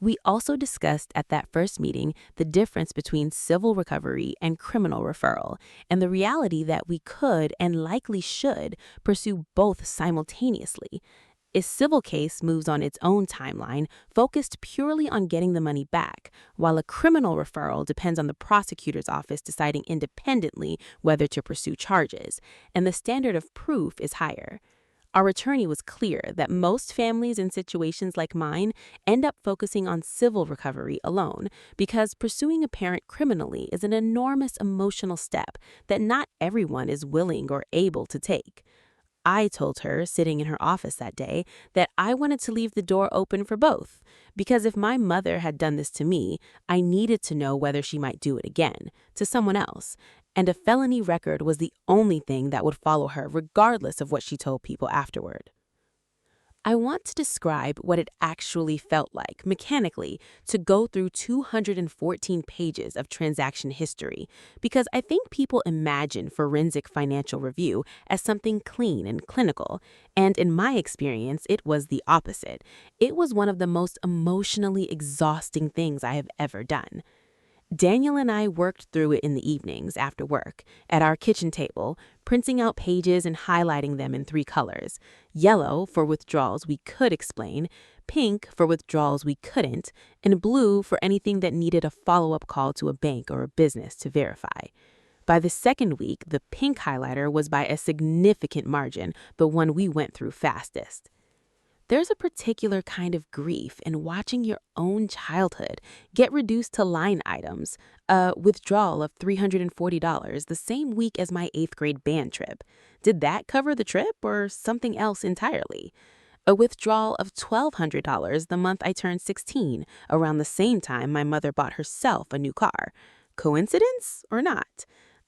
We also discussed at that first meeting the difference between civil recovery and criminal referral, and the reality that we could and likely should pursue both simultaneously. A civil case moves on its own timeline, focused purely on getting the money back, while a criminal referral depends on the prosecutor's office deciding independently whether to pursue charges, and the standard of proof is higher. Our attorney was clear that most families in situations like mine end up focusing on civil recovery alone because pursuing a parent criminally is an enormous emotional step that not everyone is willing or able to take. I told her, sitting in her office that day, that I wanted to leave the door open for both, because if my mother had done this to me, I needed to know whether she might do it again, to someone else, and a felony record was the only thing that would follow her regardless of what she told people afterward. I want to describe what it actually felt like, mechanically, to go through 214 pages of transaction history, because I think people imagine forensic financial review as something clean and clinical, and in my experience, it was the opposite. It was one of the most emotionally exhausting things I have ever done. Daniel and I worked through it in the evenings after work, at our kitchen table, printing out pages and highlighting them in 3 colors: yellow for withdrawals we could explain, pink for withdrawals we couldn't, and blue for anything that needed a follow-up call to a bank or a business to verify. By the second week, the pink highlighter was by a significant margin the one we went through fastest. There's a particular kind of grief in watching your own childhood get reduced to line items. A withdrawal of $340 the same week as my 8th grade band trip. Did that cover the trip or something else entirely? A withdrawal of $1,200 the month I turned 16, around the same time my mother bought herself a new car. Coincidence or not?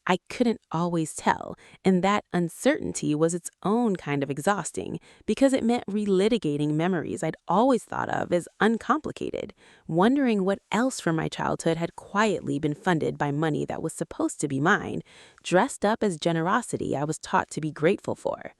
I couldn't always tell, and that uncertainty was its own kind of exhausting because it meant relitigating memories I'd always thought of as uncomplicated, wondering what else from my childhood had quietly been funded by money that was supposed to be mine, dressed up as generosity I was taught to be grateful for.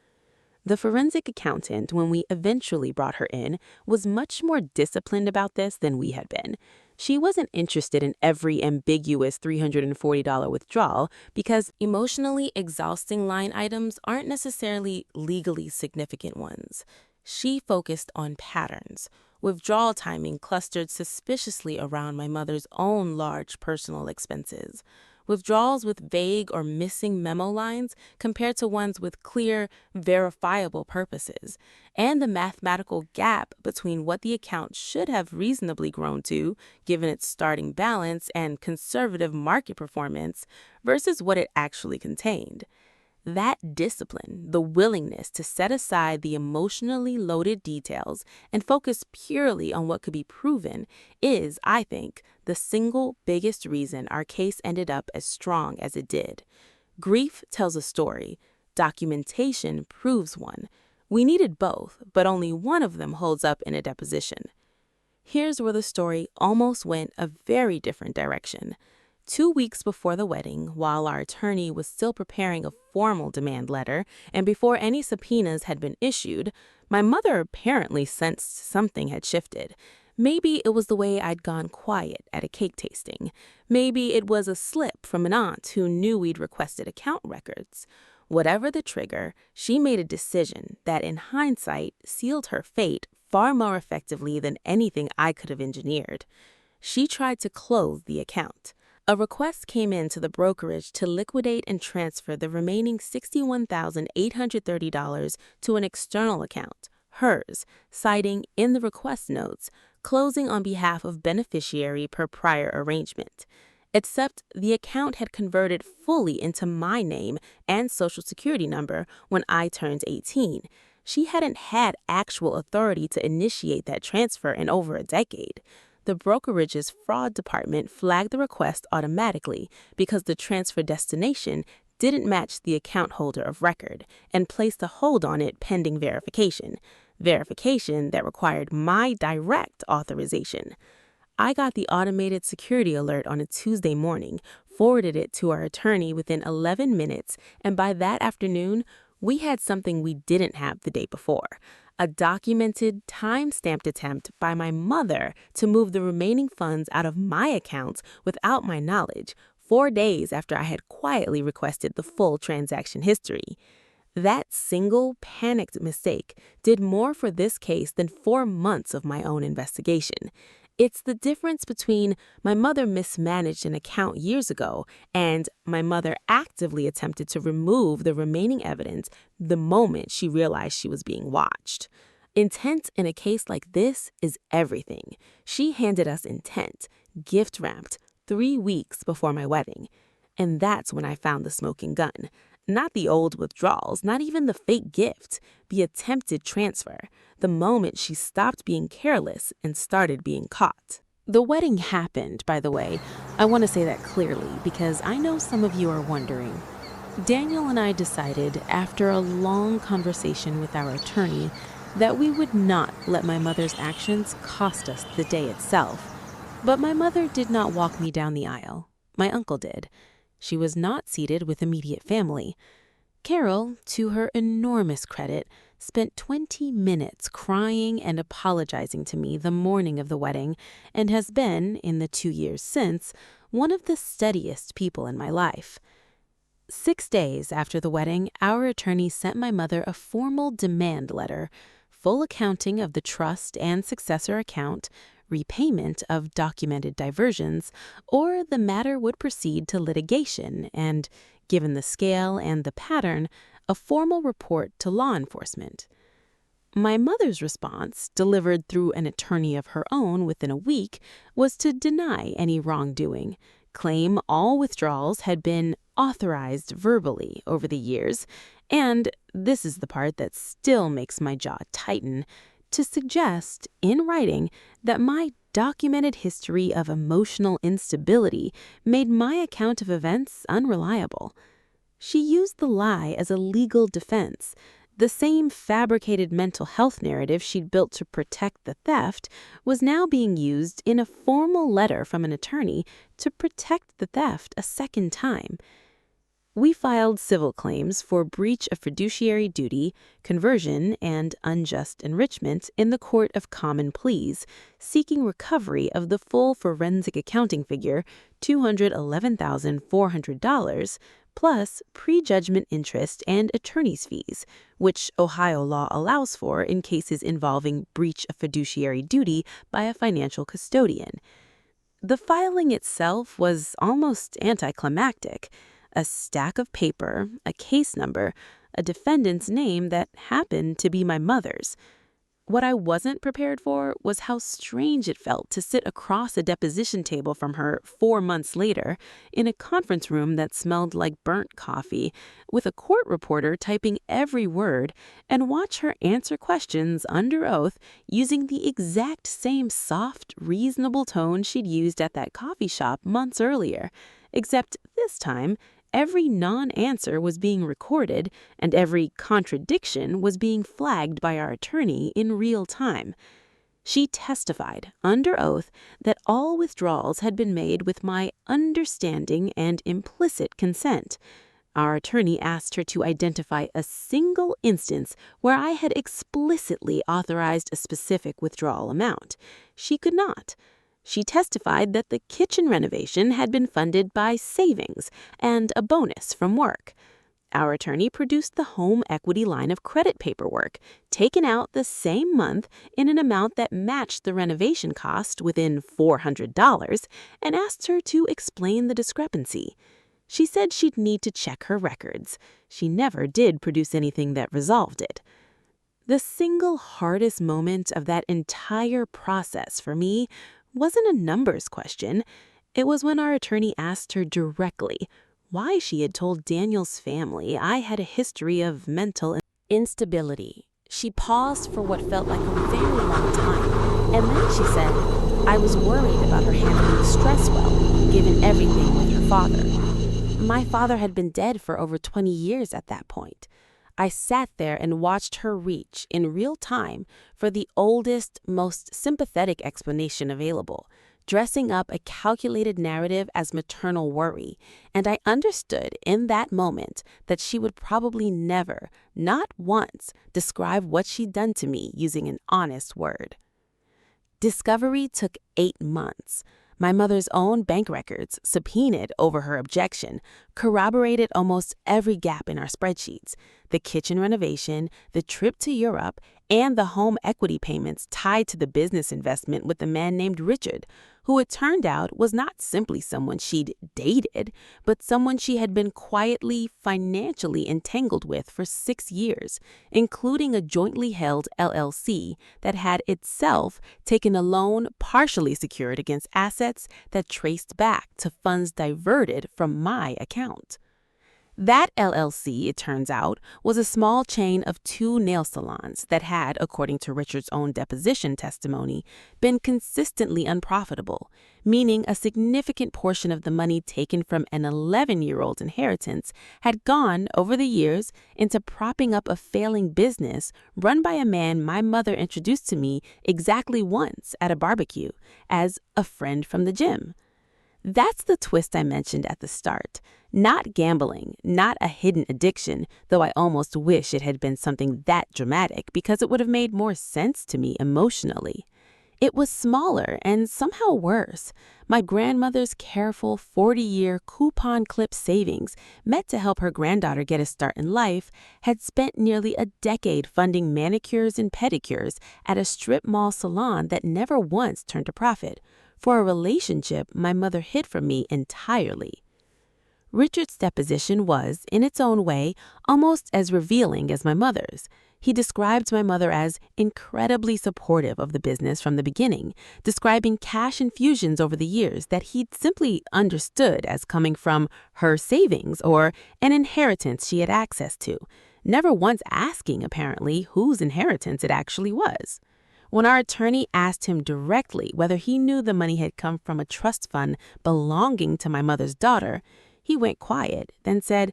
The forensic accountant, when we eventually brought her in, was much more disciplined about this than we had been. She wasn't interested in every ambiguous $340 withdrawal because emotionally exhausting line items aren't necessarily legally significant ones. She focused on patterns. Withdrawal timing clustered suspiciously around my mother's own large personal expenses. Withdrawals with vague or missing memo lines compared to ones with clear, verifiable purposes, and the mathematical gap between what the account should have reasonably grown to, given its starting balance and conservative market performance, versus what it actually contained. That discipline, the willingness to set aside the emotionally loaded details and focus purely on what could be proven, is, I think, the single biggest reason our case ended up as strong as it did. Grief tells a story. Documentation proves one. We needed both, but only one of them holds up in a deposition. Here's where the story almost went a very different direction. 2 weeks before the wedding, while our attorney was still preparing a formal demand letter and before any subpoenas had been issued, my mother apparently sensed something had shifted. Maybe it was the way I'd gone quiet at a cake tasting. Maybe it was a slip from an aunt who knew we'd requested account records. Whatever the trigger, she made a decision that, in hindsight, sealed her fate far more effectively than anything I could have engineered. She tried to close the account. A request came in to the brokerage to liquidate and transfer the remaining $61,830 to an external account, hers, citing in the request notes, closing on behalf of beneficiary per prior arrangement. Except the account had converted fully into my name and social security number when I turned 18. She hadn't had actual authority to initiate that transfer in over a decade. The brokerage's fraud department flagged the request automatically because the transfer destination didn't match the account holder of record and placed a hold on it pending verification that required my direct authorization. I got the automated security alert on a Tuesday morning, forwarded it to our attorney within 11 minutes, and by that afternoon, we had something we didn't have the day before: a documented, time-stamped attempt by my mother to move the remaining funds out of my accounts without my knowledge, 4 days after I had quietly requested the full transaction history. That single, panicked mistake did more for this case than 4 months of my own investigation. It's the difference between my mother mismanaged an account years ago and my mother actively attempted to remove the remaining evidence the moment she realized she was being watched. Intent in a case like this is everything. She handed us intent, gift-wrapped, 3 weeks before my wedding. And that's when I found the smoking gun. Not the old withdrawals, not even the fake gift, the attempted transfer, the moment she stopped being careless and started being caught. The wedding happened, by the way. I want to say that clearly because I know some of you are wondering. Daniel and I decided, after a long conversation with our attorney, that we would not let my mother's actions cost us the day itself. But my mother did not walk me down the aisle. My uncle did. She was not seated with immediate family. Carol, to her enormous credit, spent 20 minutes crying and apologizing to me the morning of the wedding and has been, in the 2 years since, one of the steadiest people in my life. 6 days after the wedding, our attorney sent my mother a formal demand letter, full accounting of the trust and successor account, repayment of documented diversions, or the matter would proceed to litigation and, given the scale and the pattern, a formal report to law enforcement. My mother's response, delivered through an attorney of her own within a week, was to deny any wrongdoing, claim all withdrawals had been authorized verbally over the years, and, this is the part that still makes my jaw tighten, to suggest, in writing, that my documented history of emotional instability made my account of events unreliable. She used the lie as a legal defense. The same fabricated mental health narrative she'd built to protect the theft was now being used in a formal letter from an attorney to protect the theft a second time. We filed civil claims for breach of fiduciary duty, conversion, and unjust enrichment in the Court of Common Pleas, seeking recovery of the full forensic accounting figure, $211,400, plus prejudgment interest and attorney's fees, which Ohio law allows for in cases involving breach of fiduciary duty by a financial custodian. The filing itself was almost anticlimactic. A stack of paper, a case number, a defendant's name that happened to be my mother's. What I wasn't prepared for was how strange it felt to sit across a deposition table from her 4 months later in a conference room that smelled like burnt coffee, with a court reporter typing every word, and watch her answer questions under oath using the exact same soft, reasonable tone she'd used at that coffee shop months earlier, except this time, every non-answer was being recorded, and every contradiction was being flagged by our attorney in real time. She testified, under oath, that all withdrawals had been made with my understanding and implicit consent. Our attorney asked her to identify a single instance where I had explicitly authorized a specific withdrawal amount. She could not. She testified that the kitchen renovation had been funded by savings and a bonus from work. Our attorney produced the home equity line of credit paperwork, taken out the same month in an amount that matched the renovation cost within $400, and asked her to explain the discrepancy. She said she'd need to check her records. She never did produce anything that resolved it. The single hardest moment of that entire process for me wasn't a numbers question. It was when our attorney asked her directly why she had told Daniel's family I had a history of mental instability. She paused for what felt like a very long time, and then she said, I was worried about her handling stress well, given everything with her father. My father had been dead for over 20 years at that point. I sat there and watched her reach, in real time, for the oldest, most sympathetic explanation available, dressing up a calculated narrative as maternal worry, and I understood in that moment that she would probably never, not once, describe what she'd done to me using an honest word. Discovery took 8 months. My mother's own bank records, subpoenaed over her objection, corroborated almost every gap in our spreadsheets: the kitchen renovation, the trip to Europe, and the home equity payments tied to the business investment with a man named Richard, who it turned out was not simply someone she'd dated, but someone she had been quietly, financially entangled with for 6 years, including a jointly held LLC that had itself taken a loan partially secured against assets that traced back to funds diverted from my account. That LLC, it turns out, was a small chain of 2 nail salons that had, according to Richard's own deposition testimony, been consistently unprofitable, meaning a significant portion of the money taken from an 11-year-old inheritance had gone, over the years, into propping up a failing business run by a man my mother introduced to me exactly once at a barbecue as a friend from the gym. That's the twist I mentioned at the start. Not gambling, not a hidden addiction, though I almost wish it had been something that dramatic because it would have made more sense to me emotionally. It was smaller and somehow worse. My grandmother's careful 40-year coupon clip savings, meant to help her granddaughter get a start in life, had spent nearly a decade funding manicures and pedicures at a strip mall salon that never once turned a profit, for a relationship my mother hid from me entirely. Richard's deposition was, in its own way, almost as revealing as my mother's. He described my mother as incredibly supportive of the business from the beginning, describing cash infusions over the years that he'd simply understood as coming from her savings or an inheritance she had access to, never once asking, apparently, whose inheritance it actually was. When our attorney asked him directly whether he knew the money had come from a trust fund belonging to my mother's daughter, he went quiet, then said,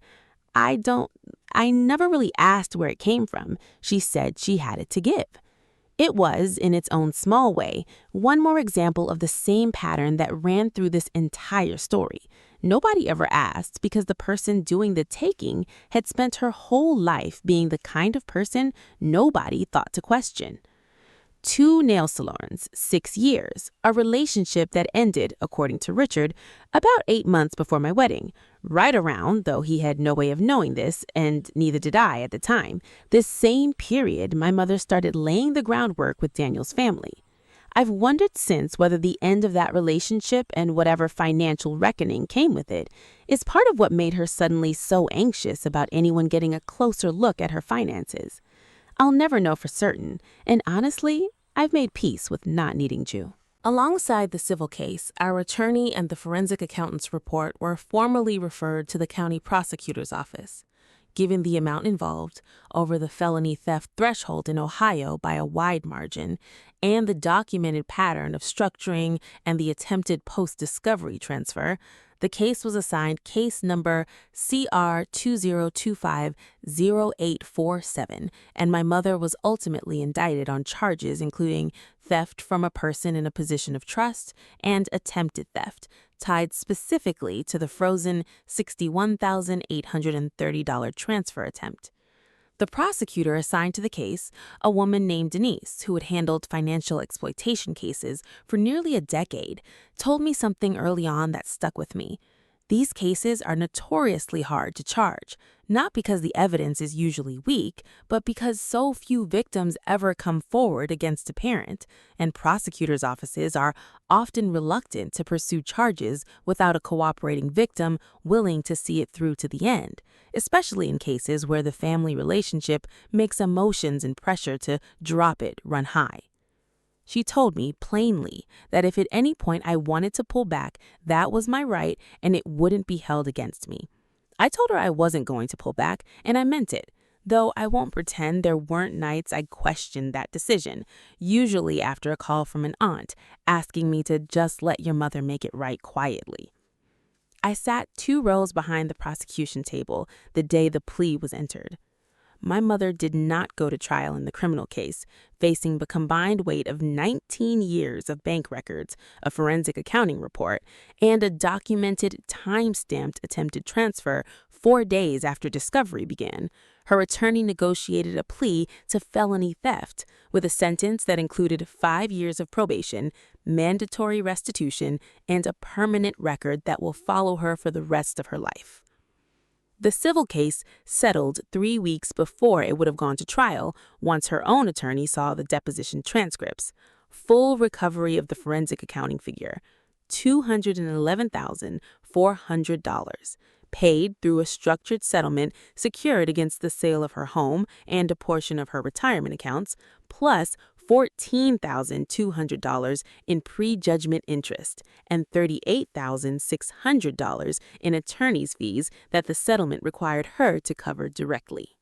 I never really asked where it came from. She said she had it to give. It was, in its own small way, one more example of the same pattern that ran through this entire story. Nobody ever asked because the person doing the taking had spent her whole life being the kind of person nobody thought to question. 2 nail salons, 6 years, a relationship that ended, according to Richard, about 8 months before my wedding. Right around, though he had no way of knowing this, and neither did I at the time, this same period my mother started laying the groundwork with Daniel's family. I've wondered since whether the end of that relationship and whatever financial reckoning came with it is part of what made her suddenly so anxious about anyone getting a closer look at her finances. I'll never know for certain, and honestly, I've made peace with not needing to. Alongside the civil case, our attorney and the forensic accountant's report were formally referred to the county prosecutor's office. Given the amount involved, over the felony theft threshold in Ohio by a wide margin, and the documented pattern of structuring and the attempted post-discovery transfer, the case was assigned case number CR 2025-0847, and my mother was ultimately indicted on charges including theft from a person in a position of trust and attempted theft, tied specifically to the frozen $61,830 transfer attempt. The prosecutor assigned to the case, a woman named Denise, who had handled financial exploitation cases for nearly a decade, told me something early on that stuck with me. These cases are notoriously hard to charge, not because the evidence is usually weak, but because so few victims ever come forward against a parent, and prosecutors' offices are often reluctant to pursue charges without a cooperating victim willing to see it through to the end, especially in cases where the family relationship makes emotions and pressure to drop it run high. She told me plainly that if at any point I wanted to pull back, that was my right and it wouldn't be held against me. I told her I wasn't going to pull back, and I meant it, though I won't pretend there weren't nights I questioned that decision, usually after a call from an aunt asking me to just let your mother make it right quietly. I sat 2 rows behind the prosecution table the day the plea was entered. My mother did not go to trial in the criminal case, facing the combined weight of 19 years of bank records, a forensic accounting report, and a documented, time-stamped attempted transfer 4 days after discovery began. Her attorney negotiated a plea to felony theft with a sentence that included 5 years of probation, mandatory restitution, and a permanent record that will follow her for the rest of her life. The civil case settled 3 weeks before it would have gone to trial once her own attorney saw the deposition transcripts. Full recovery of the forensic accounting figure, $211,400, paid through a structured settlement secured against the sale of her home and a portion of her retirement accounts, plus $14,200 in prejudgment interest and $38,600 in attorney's fees that the settlement required her to cover directly.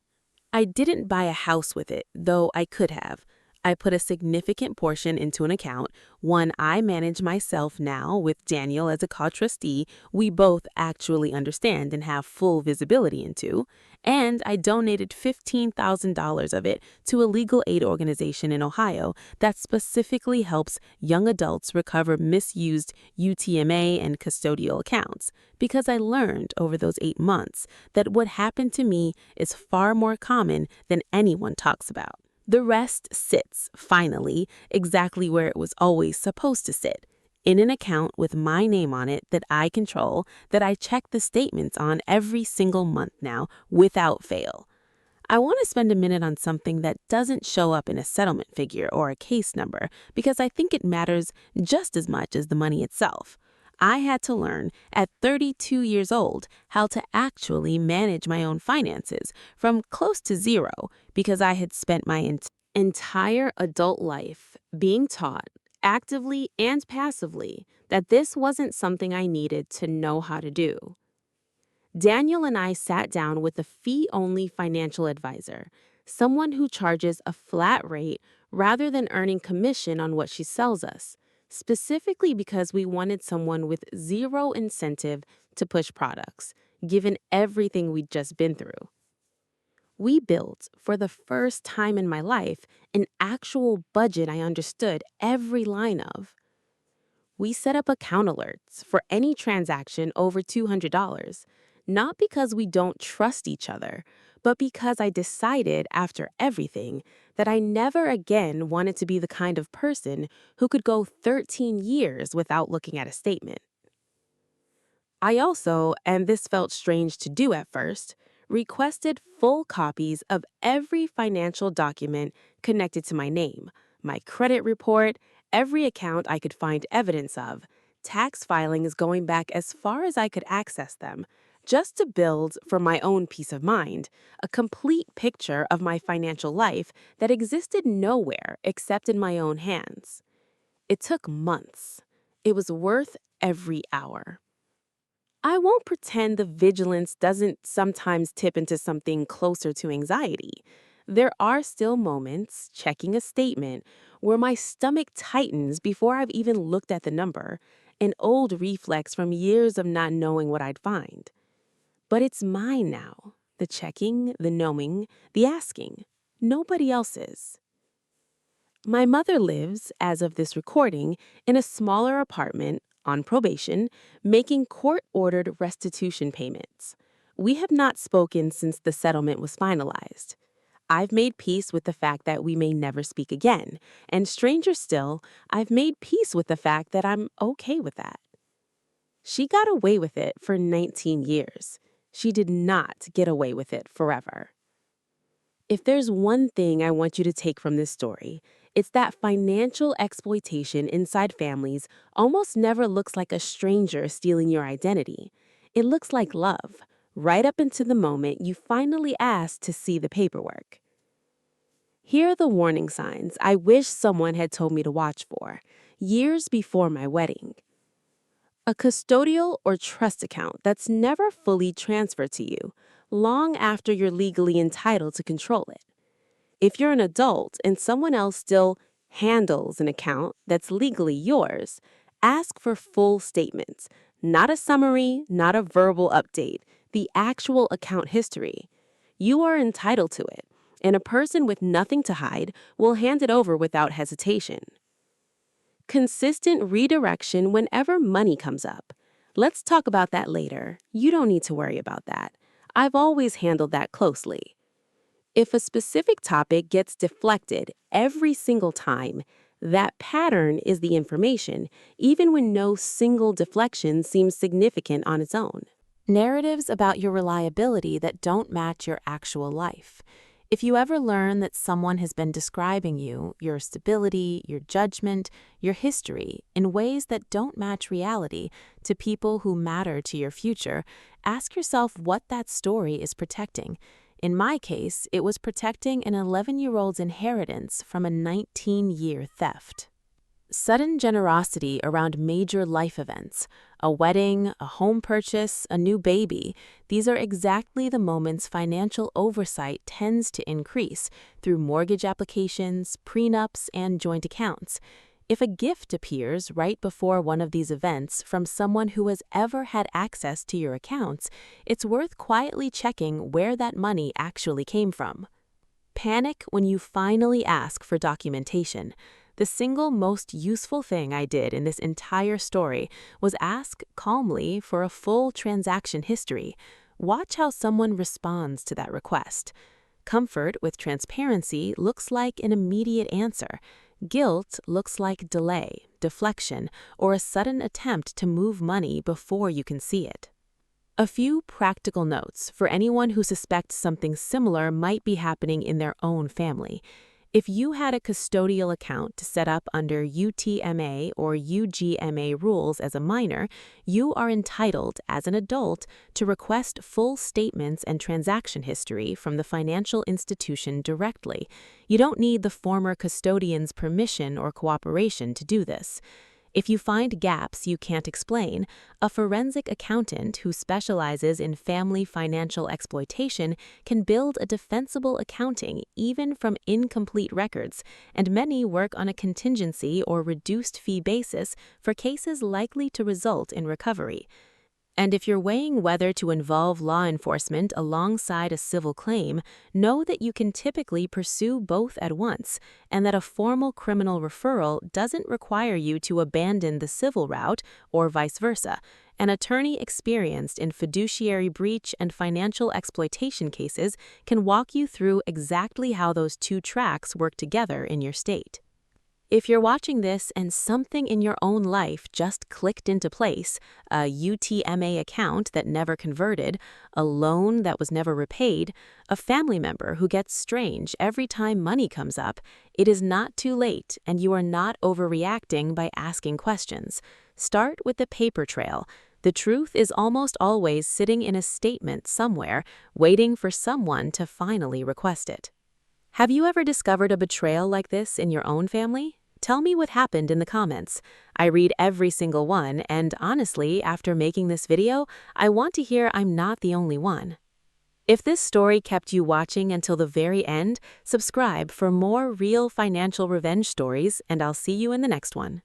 I didn't buy a house with it, though I could have. I put a significant portion into an account, one I manage myself now with Daniel as a co-trustee we both actually understand and have full visibility into, and I donated $15,000 of it to a legal aid organization in Ohio that specifically helps young adults recover misused UTMA and custodial accounts, because I learned over those 8 months that what happened to me is far more common than anyone talks about. The rest sits, finally, exactly where it was always supposed to sit, in an account with my name on it that I control, that I check the statements on every single month now, without fail. I want to spend a minute on something that doesn't show up in a settlement figure or a case number because I think it matters just as much as the money itself. I had to learn at 32 years old how to actually manage my own finances from close to zero because I had spent my entire adult life being taught, actively and passively, that this wasn't something I needed to know how to do. Daniel and I sat down with a fee-only financial advisor, someone who charges a flat rate rather than earning commission on what she sells us, specifically because we wanted someone with zero incentive to push products, given everything we'd just been through. We built, for the first time in my life, an actual budget I understood every line of. We set up account alerts for any transaction over $200, not because we don't trust each other, but because I decided after everything that I never again wanted to be the kind of person who could go 13 years without looking at a statement. I also, and this felt strange to do at first, requested full copies of every financial document connected to my name, my credit report, every account I could find evidence of, tax filings going back as far as I could access them, just to build, for my own peace of mind, a complete picture of my financial life that existed nowhere except in my own hands. It took months. It was worth every hour. I won't pretend the vigilance doesn't sometimes tip into something closer to anxiety. There are still moments, checking a statement, where my stomach tightens before I've even looked at the number, an old reflex from years of not knowing what I'd find. But it's mine now, the checking, the knowing, the asking. Nobody else's. My mother lives, as of this recording, in a smaller apartment, on probation, making court-ordered restitution payments. We have not spoken since the settlement was finalized. I've made peace with the fact that we may never speak again, and stranger still, I've made peace with the fact that I'm okay with that. She got away with it for 19 years. She did not get away with it forever. If there's one thing I want you to take from this story, it's that financial exploitation inside families almost never looks like a stranger stealing your identity. It looks like love, right up into the moment you finally ask to see the paperwork. Here are the warning signs I wish someone had told me to watch for, years before my wedding. A custodial or trust account that's never fully transferred to you, long after you're legally entitled to control it. If you're an adult and someone else still handles an account that's legally yours, ask for full statements, not a summary, not a verbal update, the actual account history. You are entitled to it, and a person with nothing to hide will hand it over without hesitation. Consistent redirection whenever money comes up. Let's talk about that later. You don't need to worry about that. I've always handled that closely. If a specific topic gets deflected every single time, that pattern is the information, even when no single deflection seems significant on its own. Narratives about your reliability that don't match your actual life. If you ever learn that someone has been describing you, your stability, your judgment, your history, in ways that don't match reality to people who matter to your future, ask yourself what that story is protecting. In my case, it was protecting an 11-year-old's inheritance from a 19-year theft. Sudden generosity around major life events, a wedding, a home purchase, a new baby, these are exactly the moments financial oversight tends to increase through mortgage applications, prenups, and joint accounts. If a gift appears right before one of these events from someone who has ever had access to your accounts, it's worth quietly checking where that money actually came from. Panic when you finally ask for documentation. The single most useful thing I did in this entire story was ask calmly for a full transaction history. Watch how someone responds to that request. Comfort with transparency looks like an immediate answer. Guilt looks like delay, deflection, or a sudden attempt to move money before you can see it. A few practical notes for anyone who suspects something similar might be happening in their own family. If you had a custodial account set up under UTMA or UGMA rules as a minor, you are entitled, as an adult, to request full statements and transaction history from the financial institution directly. You don't need the former custodian's permission or cooperation to do this. If you find gaps you can't explain, a forensic accountant who specializes in family financial exploitation can build a defensible accounting even from incomplete records, and many work on a contingency or reduced fee basis for cases likely to result in recovery. And if you're weighing whether to involve law enforcement alongside a civil claim, know that you can typically pursue both at once, and that a formal criminal referral doesn't require you to abandon the civil route or vice versa. An attorney experienced in fiduciary breach and financial exploitation cases can walk you through exactly how those two tracks work together in your state. If you're watching this and something in your own life just clicked into place, a UTMA account that never converted, a loan that was never repaid, a family member who gets strange every time money comes up, it is not too late and you are not overreacting by asking questions. Start with the paper trail. The truth is almost always sitting in a statement somewhere, waiting for someone to finally request it. Have you ever discovered a betrayal like this in your own family? Tell me what happened in the comments. I read every single one, and honestly, after making this video, I want to hear I'm not the only one. If this story kept you watching until the very end, subscribe for more real financial revenge stories, and I'll see you in the next one.